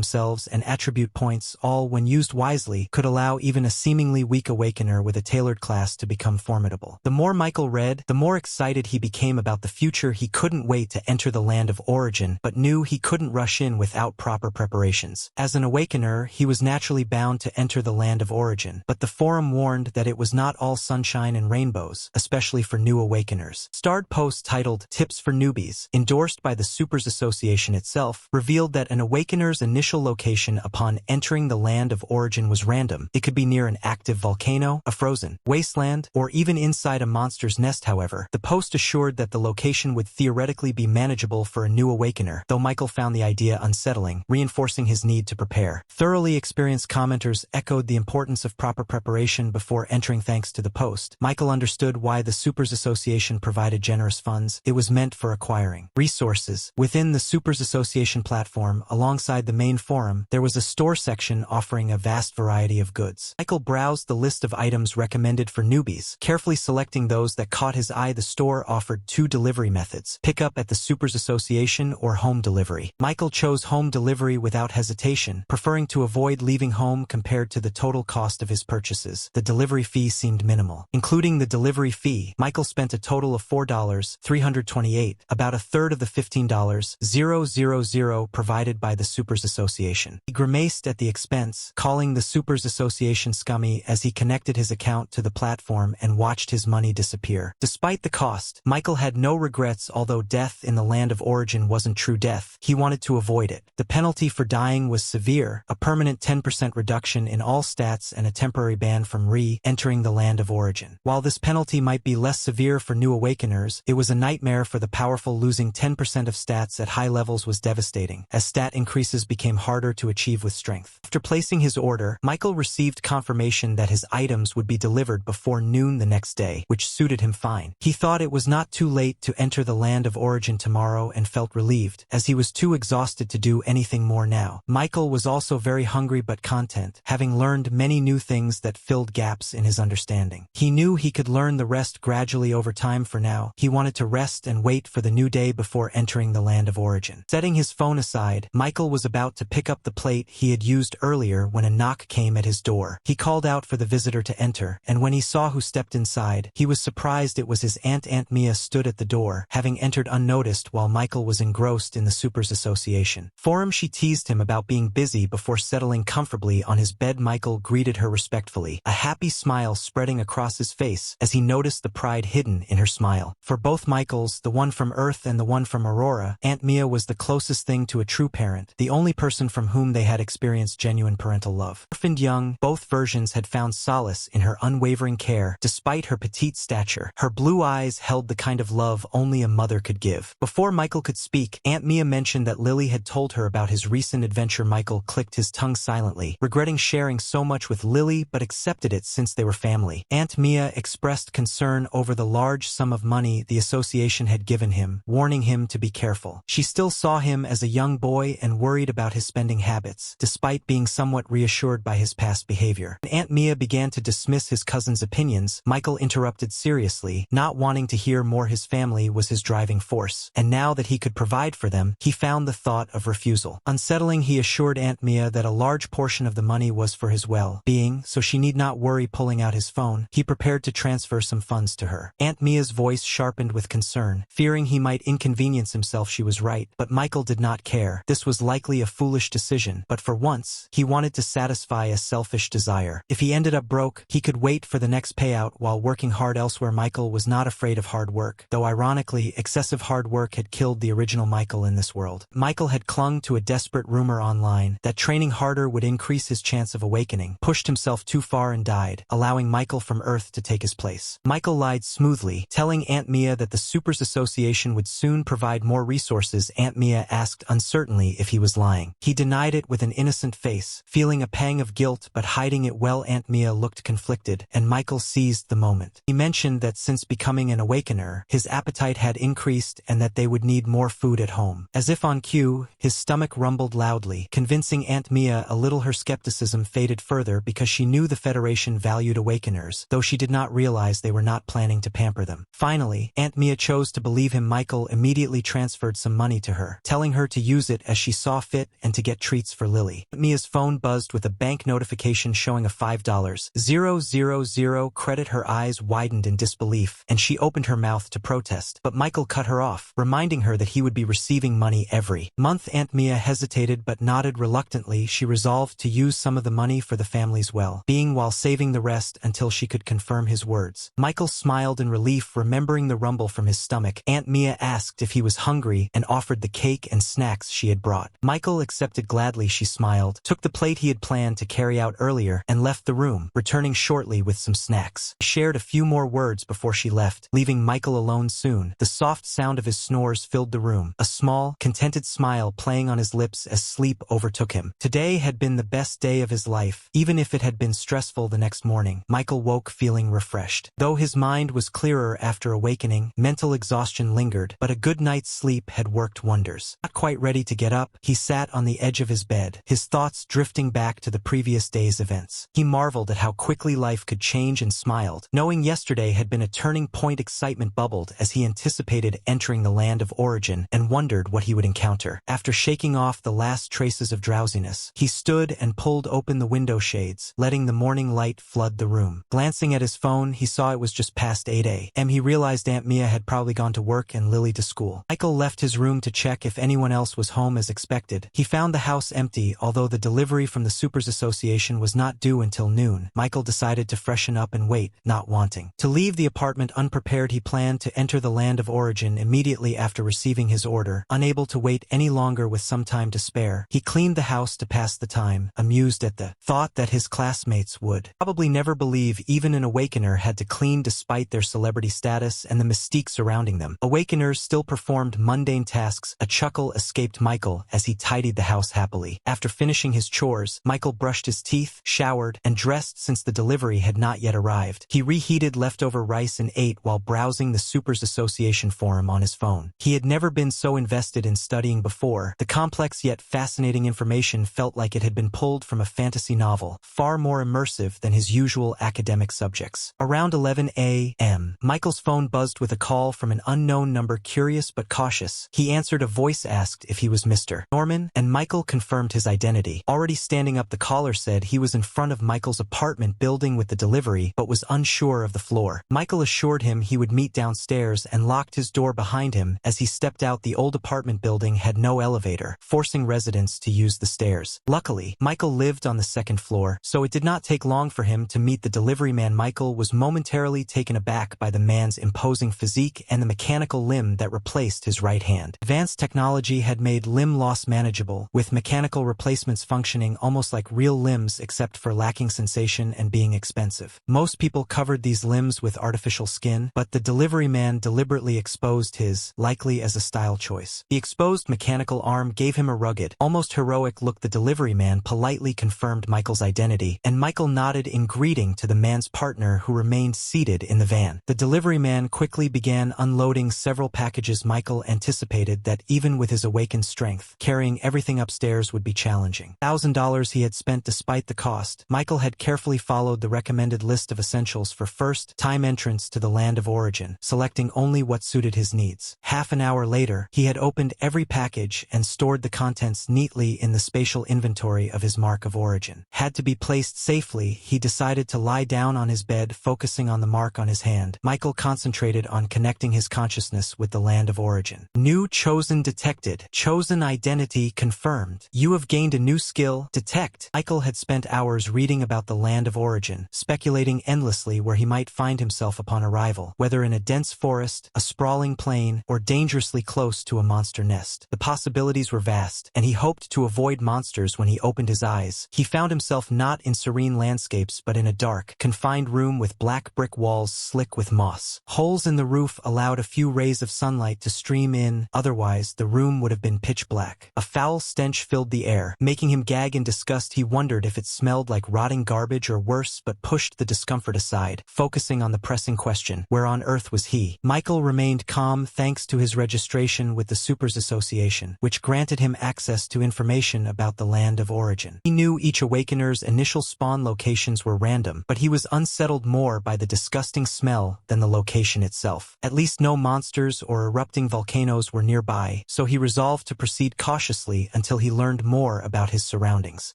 themselves and attribute points, all, when used wisely, could allow even a seemingly weak awakener with a tailored class to become formidable. The more Michael read, the more excited he became about the future. He couldn't wait to enter the land of origin, but knew he couldn't rush in without proper preparations. As an awakener, he was naturally bound to enter the land of origin, but the forum warned that it was not all sunshine and rainbows, especially for new awakeners. Starred post titled Tips for Newbies, endorsed by the Supers Association itself, revealed that an awakener's initial location upon entering the land of origin was random. It could be near an active volcano, a frozen wasteland, or even inside a monster's nest. However, the post assured that the location would theoretically be manageable for a new awakener, though Michael found the idea unsettling, reinforcing his need to prepare. Thoroughly experienced commenters echoed the importance of proper preparation before entering. Thanks to the post, Michael understood why the Supers Association provided generous funds. It was meant for acquiring resources. Within the Supers Association platform, alongside the main forum, there was a store section offering a vast variety of goods. Michael browsed the list of items recommended for newbies, carefully selecting those that caught his eye. The store offered two delivery methods: pickup at the Supers Association or home delivery. Michael chose home delivery without hesitation, preferring to avoid leaving home. Compared to the total cost of his purchases, the delivery fee seemed minimal. Including the delivery fee, Michael spent a total of $4.328, about a third of the $15.000 provided by the Supers Association. He grimaced at the expense, calling the Supers Association scummy as he connected his account to the platform and watched his money disappear. Despite the cost, Michael had no regrets. Although death in the land of origin wasn't true death, he wanted to avoid it. The penalty for dying was severe: a permanent 10% reduction in all stats and a temporary ban from re-entering the land of origin. While this penalty might be less severe for new awakeners, it was a nightmare for the powerful. Losing 10% of stats at high levels was devastating, as stat increases became harder to achieve with strength. After placing his order, Michael received confirmation that his items would be delivered before noon the next day, which suited him fine. He thought it was not too late to enter the land of origin tomorrow and felt relieved, as he was too exhausted to do anything more now. Michael was also very hungry but content, having learned many new things that filled gaps in his understanding. He knew he could learn the rest gradually over time. For now, he wanted to rest and wait for the new day before entering the land of origin. Setting his phone aside, Michael was about to pick up the plate he had used earlier when a knock came at his door. He called out for the visitor to enter, and when he saw who stepped inside, he was surprised. It was his aunt. Aunt Mia stood at the door, having entered unnoticed while Michael was engrossed in the Supers Association forum. She teased him about being busy before settling comfortably on his bed. Michael greeted her respectfully, a happy smile spreading across his face as he noticed the pride hidden in her smile. For both Michaels, the one from Earth and the one from Aurora, Aunt Mia was the closest thing to a true parent, the only person from whom they had experienced genuine parental love. Orphaned young, both versions had found solace in her unwavering care. Despite her petite stature, her blue eyes held the kind of love only a mother could give. Before Michael could speak, Aunt Mia mentioned that Lily had told her about his recent adventure. Michael clicked his tongue silently, regretting sharing so much with Lily, but accepted it since they were family. Aunt Mia expressed concern over the large sum of money the association had given him, warning him to be careful. She still saw him as a young boy and worried about his spending habits, despite being somewhat reassured by his past behavior. When Aunt Mia began to dismiss his cousin's opinions, Michael interrupted seriously, not wanting to hear more. His family was his driving force, and now that he could provide for them, he found the thought of refusal unsettling. He assured Aunt Mia that a large portion of the money was for his well-being, so she need not worry. Pulling out his phone, he prepared to transfer some funds to her. Aunt Mia's voice sharpened with concern, fearing he might inconvenience himself. She was right, but Michael did not care. This was likely a foolish decision, but for once, he wanted to satisfy a selfish desire. If he ended up broke, he could wait for the next payout while working hard elsewhere. Michael was not afraid of hard work, though ironically, excessive hard work had killed the original Michael in this world. Michael had clung to a desperate rumor online that training harder would increase his chance of awakening, pushed himself too far and died, allowing Michael from Earth to take his place. Michael lied smoothly, telling Aunt Mia that the Supers Association would soon provide more resources. Aunt Mia asked uncertainly if he was lying. He denied it with an innocent face, feeling a pang of guilt but hiding it well. Aunt Mia looked conflicted, and Michael seized the moment. He mentioned that since becoming an awakener, his appetite had increased and that they would need more food at home. As if on cue, his stomach rumbled loudly, convincing Aunt Mia a little. Her skepticism faded further because she knew the Federation valued awakeners, though she did not realize they were not planning to pamper them. Finally, Aunt Mia chose to believe him. Michael immediately transferred some money to her, telling her to use it as she saw fit and and to get treats for Lily. Mia's phone buzzed with a bank notification showing a $5,000 credit. Her eyes widened in disbelief, and she opened her mouth to protest. But Michael cut her off, reminding her that he would be receiving money every month. Aunt Mia hesitated but nodded reluctantly. She resolved to use some of the money for the family's well-being while saving the rest until she could confirm his words. Michael smiled in relief, remembering the rumble from his stomach. Aunt Mia asked if he was hungry and offered the cake and snacks she had brought. Michael accepted gladly. She smiled, took the plate he had planned to carry out earlier, and left the room, returning shortly with some snacks. She shared a few more words before she left, leaving Michael alone soon. The soft sound of his snores filled the room, a small, contented smile playing on his lips as sleep overtook him. Today had been the best day of his life, even if it had been stressful. The next morning, Michael woke feeling refreshed. Though his mind was clearer after awakening, mental exhaustion lingered, but a good night's sleep had worked wonders. Not quite ready to get up, he sat on the edge of his bed, his thoughts drifting back to the previous day's events. He marveled at how quickly life could change and smiled, knowing yesterday had been a turning point. Excitement bubbled as he anticipated entering the land of origin and wondered what he would encounter. After shaking off the last traces of drowsiness, he stood and pulled open the window shades, letting the morning light flood the room. Glancing at his phone, he saw it was just past 8 a.m. He realized Aunt Mia had probably gone to work and Lily to school. Michael left his room to check if anyone else was home as expected. He found the house empty, although the delivery from the Supers Association was not due until noon. Michael decided to freshen up and wait, not wanting to leave the apartment unprepared. He planned to enter the land of origin immediately after receiving his order. Unable to wait any longer with some time to spare, he cleaned the house to pass the time, amused at the thought that his classmates would probably never believe even an awakener had to clean despite their celebrity status and the mystique surrounding them. Awakeners still performed mundane tasks. A chuckle escaped Michael as he tidied the house happily. After finishing his chores, Michael brushed his teeth, showered, and dressed since the delivery had not yet arrived. He reheated leftover rice and ate while browsing the Supers Association forum on his phone. He had never been so invested in studying before. The complex yet fascinating information felt like it had been pulled from a fantasy novel, far more immersive than his usual academic subjects. Around 11 a.m., Michael's phone buzzed with a call from an unknown number. Curious but cautious, he answered. A voice asked if he was Mr. Norman, and Michael confirmed his identity. Already standing up, the caller said he was in front of Michael's apartment building with the delivery, but was unsure of the floor. Michael assured him he would meet downstairs and locked his door behind him. As he stepped out, the old apartment building had no elevator, forcing residents to use the stairs. Luckily, Michael lived on the second floor, so it did not take long for him to meet the delivery man. Michael was momentarily taken aback by the man's imposing physique and the mechanical limb that replaced his right hand. Advanced technology had made limb loss manageable, with mechanical replacements functioning almost like real limbs except for lacking sensation and being expensive. Most people covered these limbs with artificial skin, but the delivery man deliberately exposed his, likely as a style choice. The exposed mechanical arm gave him a rugged, almost heroic look. The delivery man politely confirmed Michael's identity, and Michael nodded in greeting to the man's partner who remained seated in the van. The delivery man quickly began unloading several packages. Michael anticipated that even with his awakened strength, carrying everything upstairs would be challenging. $1,000 he had spent despite the cost. Michael had carefully followed the recommended list of essentials for first-time entrance to the land of origin, selecting only what suited his needs. Half an hour later, he had opened every package and stored the contents neatly in the spatial inventory of his mark of origin. Had to be placed safely, he decided to lie down on his bed, focusing on the mark on his hand. Michael concentrated on connecting his consciousness with the land of origin. New chosen detected. Chosen identity confirmed. You have gained a new skill, detect. Michael had spent hours reading about the land of origin, speculating endlessly where he might find himself upon arrival, whether in a dense forest, a sprawling plain, or dangerously close to a monster nest. The possibilities were vast, and he hoped to avoid monsters. When he opened his eyes, he found himself not in serene landscapes but in a dark, confined room with black brick walls slick with moss. Holes in the roof allowed a few rays of sunlight to stream in, otherwise the room would have been pitch black. A foul stench filled the air, making him gag in disgust. He wondered if it smelled like rotting garbage or worse, but pushed the discomfort aside, focusing on the pressing question, where on earth was he? Michael remained calm thanks to his registration with the Supers Association, which granted him access to information about the land of origin. He knew each awakener's initial spawn locations were random, but he was unsettled more by the disgusting smell than the location itself. At least no monsters or erupting volcanoes were nearby, so he resolved to proceed cautiously until until he learned more about his surroundings.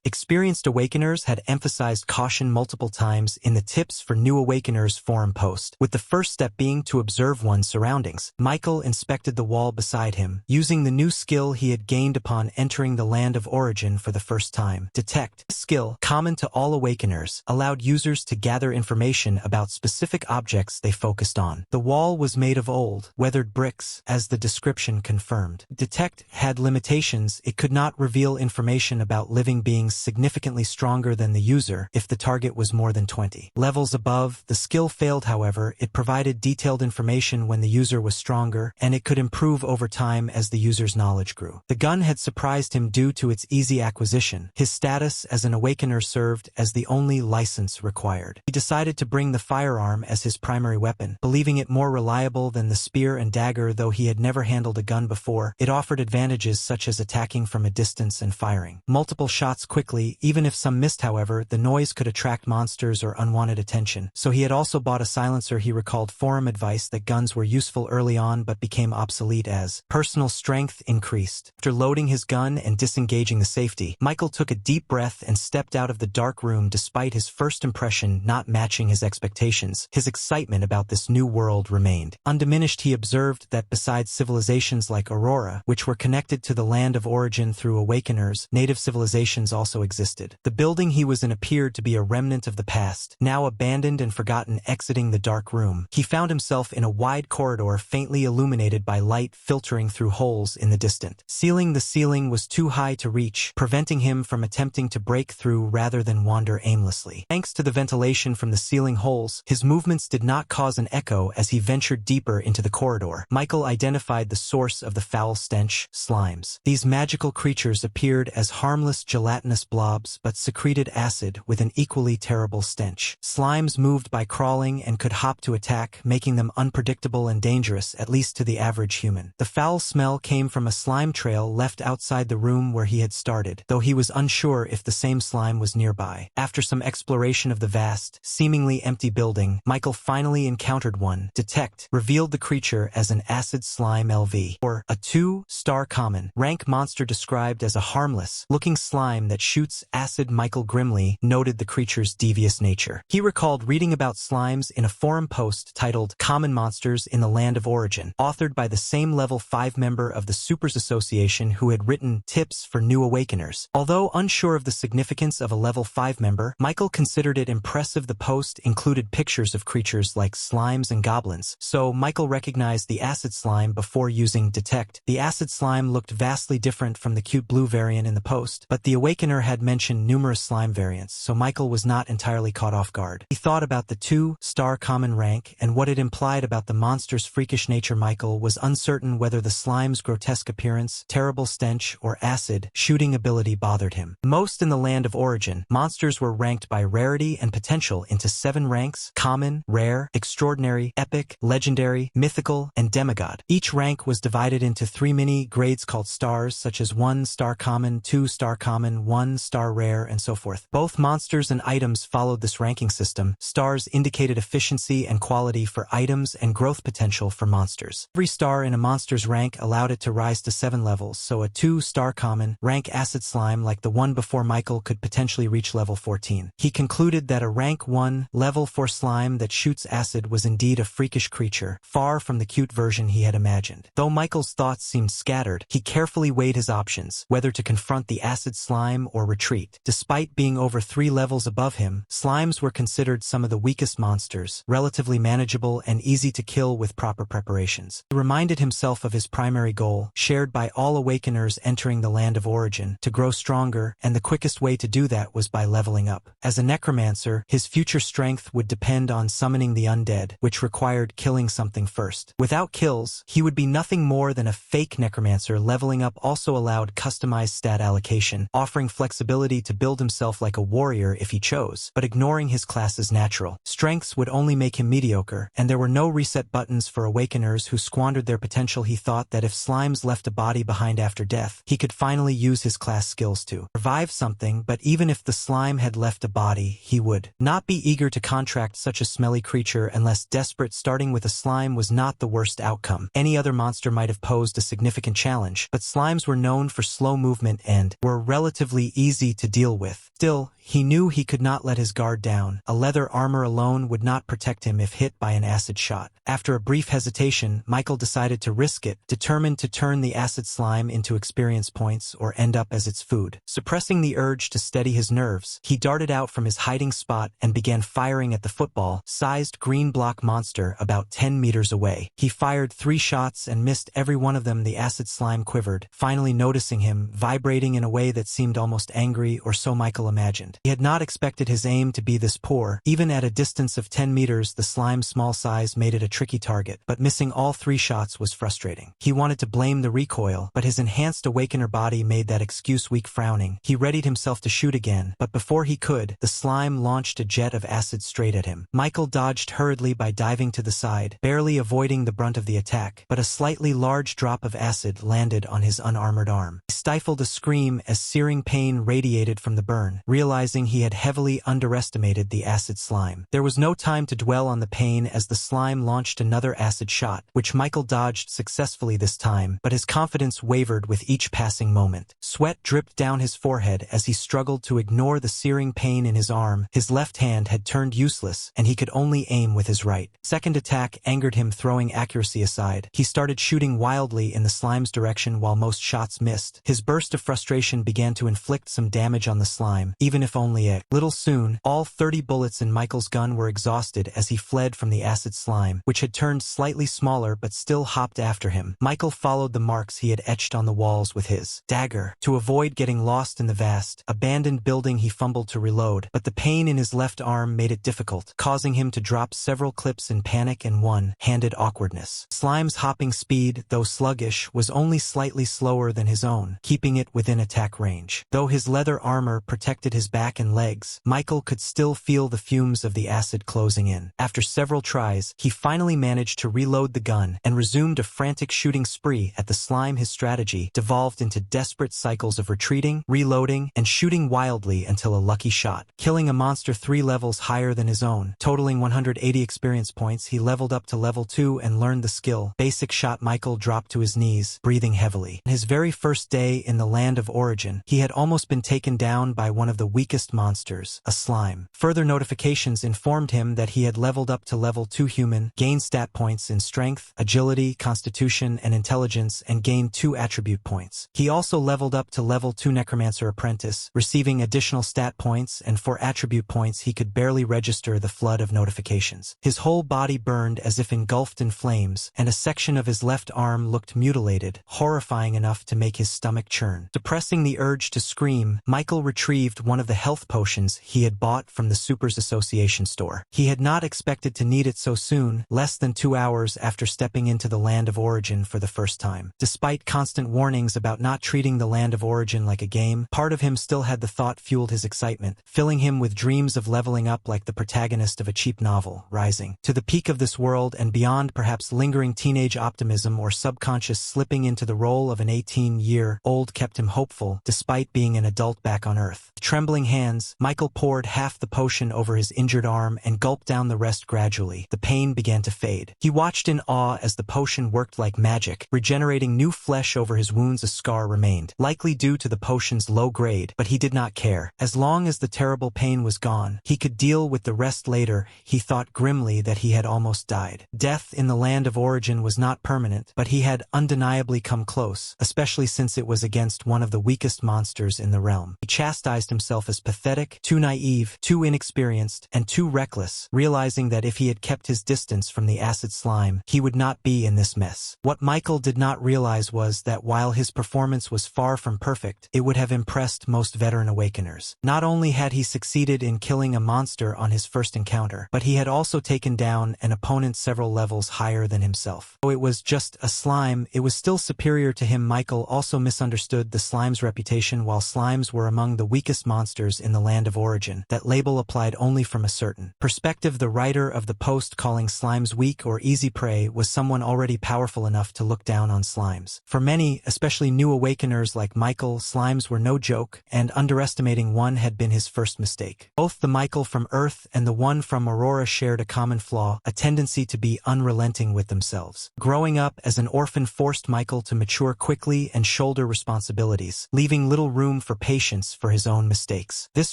Experienced awakeners had emphasized caution multiple times in the Tips for New Awakeners forum post, with the first step being to observe one's surroundings. Michael inspected the wall beside him, using the new skill he had gained upon entering the land of origin for the first time. Detect. This skill, common to all awakeners, allowed users to gather information about specific objects they focused on. The wall was made of old, weathered bricks, as the description confirmed. Detect had limitations. It could not reveal information about living beings significantly stronger than the user if the target was more than 20 levels above. The skill failed, however. It provided detailed information when the user was stronger, and it could improve over time as the user's knowledge grew. The gun had surprised him due to its easy acquisition. His status as an awakener served as the only license required. He decided to bring the firearm as his primary weapon, believing it more reliable than the spear and dagger. Though he had never handled a gun before, it offered advantages such as attacking from a distance and firing multiple shots quickly. Even if some missed, however, the noise could attract monsters or unwanted attention. So he had also bought a silencer. He recalled forum advice that guns were useful early on but became obsolete as personal strength increased. After loading his gun and disengaging the safety, Michael took a deep breath and stepped out of the dark room. Despite his first impression not matching his expectations, his excitement about this new world remained undiminished. He observed that besides civilizations like Aurora, which were connected to the land of origin through awakeners, native civilizations also existed. The building he was in appeared to be a remnant of the past, now abandoned and forgotten. Exiting the dark room, he found himself in a wide corridor faintly illuminated by light filtering through holes in the distant ceiling. The ceiling was too high to reach, preventing him from attempting to break through rather than wander aimlessly. Thanks to the ventilation from the ceiling holes, his movements did not cause an echo. As he ventured deeper into the corridor, Michael identified the source of the foul stench: slimes. These magical creatures appeared as harmless gelatinous blobs but secreted acid with an equally terrible stench. Slimes moved by crawling and could hop to attack, making them unpredictable and dangerous, at least to the average human. The foul smell came from a slime trail left outside the room where he had started, though he was unsure if the same slime was nearby. After some exploration of the vast, seemingly empty building, Michael finally encountered one. Detect revealed the creature as an acid slime LV, or a 2-star common rank monster described as a harmless-looking slime that shoots acid. Michael grimly noted the creature's devious nature. He recalled reading about slimes in a forum post titled Common Monsters in the Land of Origin, authored by the same Level 5 member of the Supers Association who had written Tips for New Awakeners. Although unsure of the significance of a Level 5 member, Michael considered it impressive. The post included pictures of creatures like slimes and goblins, so Michael recognized the acid slime before using Detect. The acid slime looked vastly different from the cute blue variant in the post, but the Awakener had mentioned numerous slime variants, so Michael was not entirely caught off guard. He thought about the 2-star common rank and what it implied about the monster's freakish nature. Michael was uncertain whether the slime's grotesque appearance, terrible stench, or acid shooting ability bothered him. Most in the land of origin, monsters were ranked by rarity and potential into 7 ranks: common, rare, extraordinary, epic, legendary, mythical, and demigod. Each rank was divided into 3 mini grades called stars, such as 1-star common, 2-star common, 1-star rare, and so forth. Both monsters and items followed this ranking system. Stars indicated efficiency and quality for items and growth potential for monsters. Every star in a monster's rank allowed it to rise to 7 levels, so a 2-star common rank acid slime like the one before Michael could potentially reach level 14. He concluded that a rank 1 level 4 slime that shoots acid was indeed a freakish creature, far from the cute version he had imagined. Though Michael's thoughts seemed scattered, he carefully weighed his options, whether to confront the acid slime or retreat. Despite being over 3 levels above him, slimes were considered some of the weakest monsters, relatively manageable and easy to kill with proper preparations. He reminded himself of his primary goal, shared by all awakeners entering the land of origin, to grow stronger, and the quickest way to do that was by leveling up. As a necromancer, his future strength would depend on summoning the undead, which required killing something first. Without kills, he would be nothing more than a fake necromancer. Leveling up also allowed customized stat allocation, offering flexibility to build himself like a warrior if he chose, but ignoring his class's natural strengths would only make him mediocre, and there were no reset buttons for awakeners who squandered their potential. He thought that if slimes left a body behind after death, he could finally use his class skills to revive something, but even if the slime had left a body, he would not be eager to contract such a smelly creature unless desperate. Starting with a slime was not the worst outcome. Any other monster might have posed a significant challenge, but slimes were known for for slow movement and were relatively easy to deal with. Still, he knew he could not let his guard down. A leather armor alone would not protect him if hit by an acid shot. After a brief hesitation, Michael decided to risk it, determined to turn the acid slime into experience points or end up as its food. Suppressing the urge to steady his nerves, he darted out from his hiding spot and began firing at the football-sized green block monster about 10 meters away. He fired 3 shots and missed every one of them. The acid slime quivered, finally noticing him, vibrating in a way that seemed almost angry, or so Michael imagined. He had not expected his aim to be this poor. Even at a distance of 10 meters, the slime's small size made it a tricky target, but missing all 3 shots was frustrating. He wanted to blame the recoil, but his enhanced awakener body made that excuse weak. Frowning, he readied himself to shoot again, but before he could, the slime launched a jet of acid straight at him. Michael dodged hurriedly by diving to the side, barely avoiding the brunt of the attack, but a slightly large drop of acid landed on his unarmored arm. He stifled a scream as searing pain radiated from the burn, realizing he had heavily underestimated the acid slime. There was no time to dwell on the pain as the slime launched another acid shot, which Michael dodged successfully this time, but his confidence wavered with each passing moment. Sweat dripped down his forehead as he struggled to ignore the searing pain in his arm. His left hand had turned useless, and he could only aim with his right. Second attack angered him, throwing accuracy aside. He started shooting wildly in the slime's direction while most shots missed. His burst of frustration began to inflict some damage on the slime, even if only a little. Soon, all 30 bullets in Michael's gun were exhausted as he fled from the acid slime, which had turned slightly smaller but still hopped after him. Michael followed the marks he had etched on the walls with his dagger. To avoid getting lost in the vast, abandoned building, he fumbled to reload, but the pain in his left arm made it difficult, causing him to drop several clips in panic and one-handed awkwardness. Slime's hopping speed, though sluggish, was only slightly slower than his own, keeping it within attack range. Though his leather armor protected his back and legs, Michael could still feel the fumes of the acid closing in. After several tries, he finally managed to reload the gun and resumed a frantic shooting spree at the slime. His strategy devolved into desperate cycles of retreating, reloading, and shooting wildly until a lucky shot, killing a monster 3 levels higher than his own. Totaling 180 experience points, he leveled up to level 2 and learned the skill Basic Shot. Michael dropped to his knees, breathing heavily. On his very first day in the land of origin, he had almost been taken down by one of the weakest monsters, a slime. Further notifications informed him that he had leveled up to level 2 human, gained stat points in strength, agility, constitution, and intelligence, and gained 2 attribute points. He also leveled up to level 2 Necromancer Apprentice, receiving additional stat points, and for attribute points he could barely register the flood of notifications. His whole body burned as if engulfed in flames, and a section of his left arm looked mutilated, horrifying enough to make his stomach churn. Suppressing the urge to scream, Michael retrieved one of the health potions he had bought from the Supers Association store. He had not expected to need it so soon, less than 2 hours after stepping into the land of origin for the first time. Despite constant warnings about not treating the land of origin like a game, part of him still had the thought fueled his excitement, filling him with dreams of leveling up like the protagonist of a cheap novel, rising to the peak of this world and beyond. Perhaps lingering teenage optimism or subconscious slipping into the role of an 18-year-old kept him hopeful, despite being an adult back on Earth. With trembling hands, Michael poured half the potion over his injured arm and gulped down the rest gradually. The pain began to fade. He watched in awe as the potion worked like magic, regenerating new flesh over his wounds. A scar remained, likely due to the potion's low grade, but he did not care. As long as the terrible pain was gone, he could deal with the rest later. He thought grimly that he had almost died. Death in the land of origin was not permanent, but he had undeniably come close, especially since it was against one of the weakest monsters in the realm. He chastised himself as pathetic, too naive, too inexperienced, and too reckless, realizing that if he had kept his distance from the acid slime, he would not be in this mess. What Michael did not realize was that while his performance was far from perfect, it would have impressed most veteran awakeners. Not only had he succeeded in killing a monster on his first encounter, but he had also taken down an opponent several levels higher than himself. Though it was just a slime, it was still superior to him. Michael also misunderstood the slime's reputation. While slimes were among the weakest monsters in the land of origin, that label applied only from a certain perspective. The writer of the post calling slimes weak or easy prey was someone already powerful enough to look down on slimes. For many, especially new awakeners like Michael, slimes were no joke, and underestimating one had been his first mistake. Both the Michael from Earth and the one from Aurora shared a common flaw, a tendency to be unrelenting with themselves. Growing up as an orphan forced Michael to mature quickly and shoulder shoulder responsibilities, leaving little room for patience for his own mistakes. This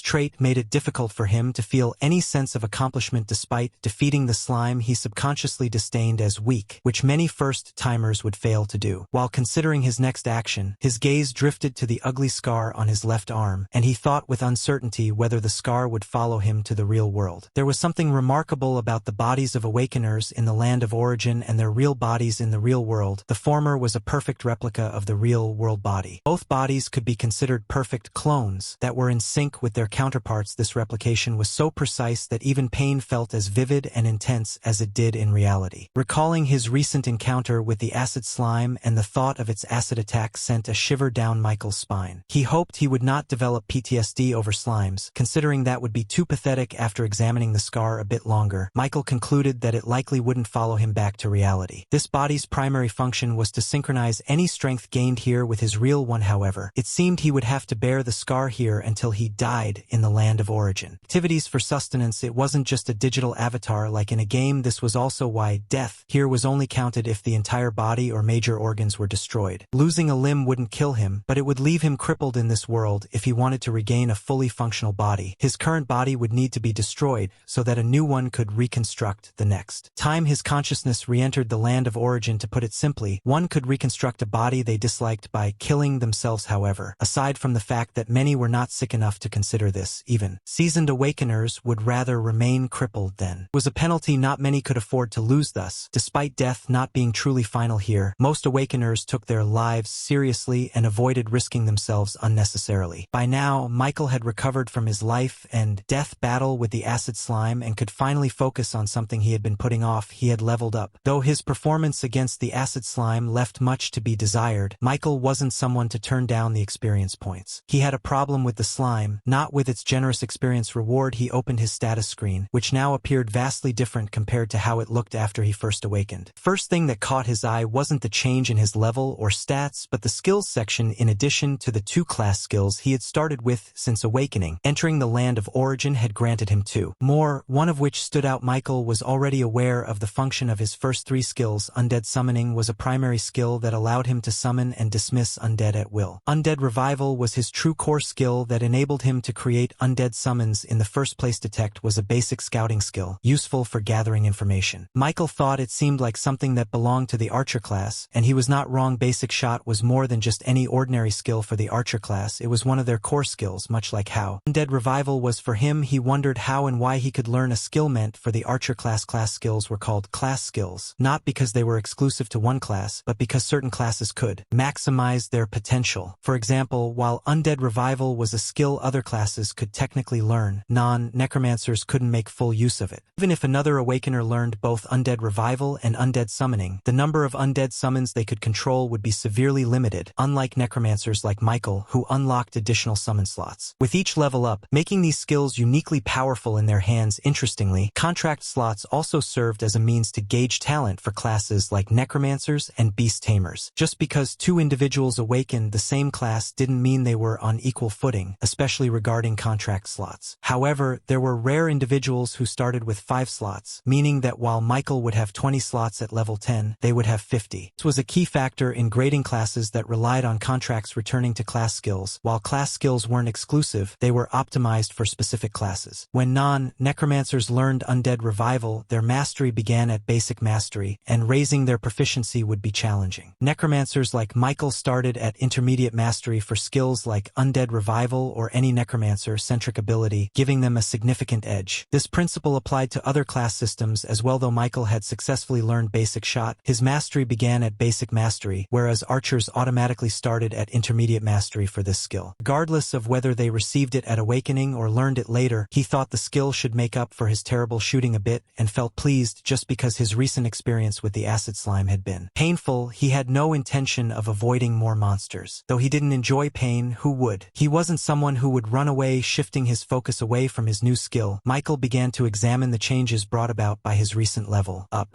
trait made it difficult for him to feel any sense of accomplishment despite defeating the slime he subconsciously disdained as weak, which many first-timers would fail to do. While considering his next action, his gaze drifted to the ugly scar on his left arm, and he thought with uncertainty whether the scar would follow him to the real world. There was something remarkable about the bodies of awakeners in the land of origin and their real bodies in the real world. The former was a perfect replica of the real world body. Both bodies could be considered perfect clones that were in sync with their counterparts. This replication was so precise that even pain felt as vivid and intense as it did in reality. Recalling his recent encounter with the acid slime and the thought of its acid attack sent a shiver down Michael's spine. He hoped he would not develop PTSD over slimes, considering that would be too pathetic. After examining the scar a bit longer, Michael concluded that it likely wouldn't follow him back to reality. This body's primary function was to synchronize any strength gained here with his real one. However, it seemed he would have to bear the scar here until he died in the land of origin. Activities for sustenance. It wasn't just a digital avatar like in a game. This was also why death here was only counted if the entire body or major organs were destroyed. Losing a limb wouldn't kill him, but it would leave him crippled in this world. If he wanted to regain a fully functional body, his current body would need to be destroyed so that a new one could reconstruct the next time his consciousness re-entered the land of origin. To put it simply, one could reconstruct a body they disliked by killing themselves. However, aside from the fact that many were not sick enough to consider this, even seasoned awakeners would rather remain crippled than. It was a penalty not many could afford to lose. Thus, despite death not being truly final here, most awakeners took their lives seriously and avoided risking themselves unnecessarily. By now, Michael had recovered from his life and death battle with the acid slime and could finally focus on something he had been putting off. He had leveled up. Though his performance against the acid slime left much to be desired, Michael wasn't someone to turn down the experience points. He had a problem with the slime, not with its generous experience reward. He opened his status screen, which now appeared vastly different compared to how it looked after he first awakened. First thing that caught his eye wasn't the change in his level or stats, but the skills section. In addition to the 2 class skills he had started with since awakening, entering the land of origin had granted him 2 more, one of which stood out. Michael was already aware of the function of his first 3 skills. Undead summoning was a primary skill that allowed him to summon and dismiss undead at will. Undead revival was his true core skill that enabled him to create undead summons in the first place. Detect was a basic scouting skill, useful for gathering information. Michael thought it seemed like something that belonged to the archer class, and he was not wrong. Basic shot was more than just any ordinary skill for the archer class. It was one of their core skills, much like how undead revival was for him. He wondered how and why he could learn a skill meant for the archer class. Class skills were called class skills, not because they were exclusive to one class, but because certain classes could maximize their potential. For example, while undead revival was a skill other classes could technically learn, non-necromancers couldn't make full use of it. Even if another awakener learned both undead revival and undead summoning, the number of undead summons they could control would be severely limited, unlike necromancers like Michael, who unlocked additional summon slots with each level up, making these skills uniquely powerful in their hands. Interestingly, contract slots also served as a means to gauge talent for classes like necromancers and beast tamers. Just because 2 individuals awakened the same class didn't mean they were on equal footing, especially regarding contract slots. However, there were rare individuals who started with 5 slots, meaning that while Michael would have 20 slots at level 10, they would have 50. This was a key factor in grading classes that relied on contracts returning to class skills. While class skills weren't exclusive, they were optimized for specific classes. When non-necromancers learned undead revival, their mastery began at basic mastery, and raising their proficiency would be challenging. Necromancers like Michael started at intermediate mastery for skills like undead revival or any necromancer-centric ability, giving them a significant edge. This principle applied to other class systems as well. Though Michael had successfully learned basic shot, his mastery began at basic mastery, whereas archers automatically started at intermediate mastery for this skill. Regardless of whether they received it at awakening or learned it later, he thought the skill should make up for his terrible shooting a bit, and felt pleased just because his recent experience with the acid slime had been painful. He had no intention of avoiding more monsters. Though he didn't enjoy pain, who would? He wasn't someone who would run away. Shifting his focus away from his new skill, Michael began to examine the changes brought about by his recent level up.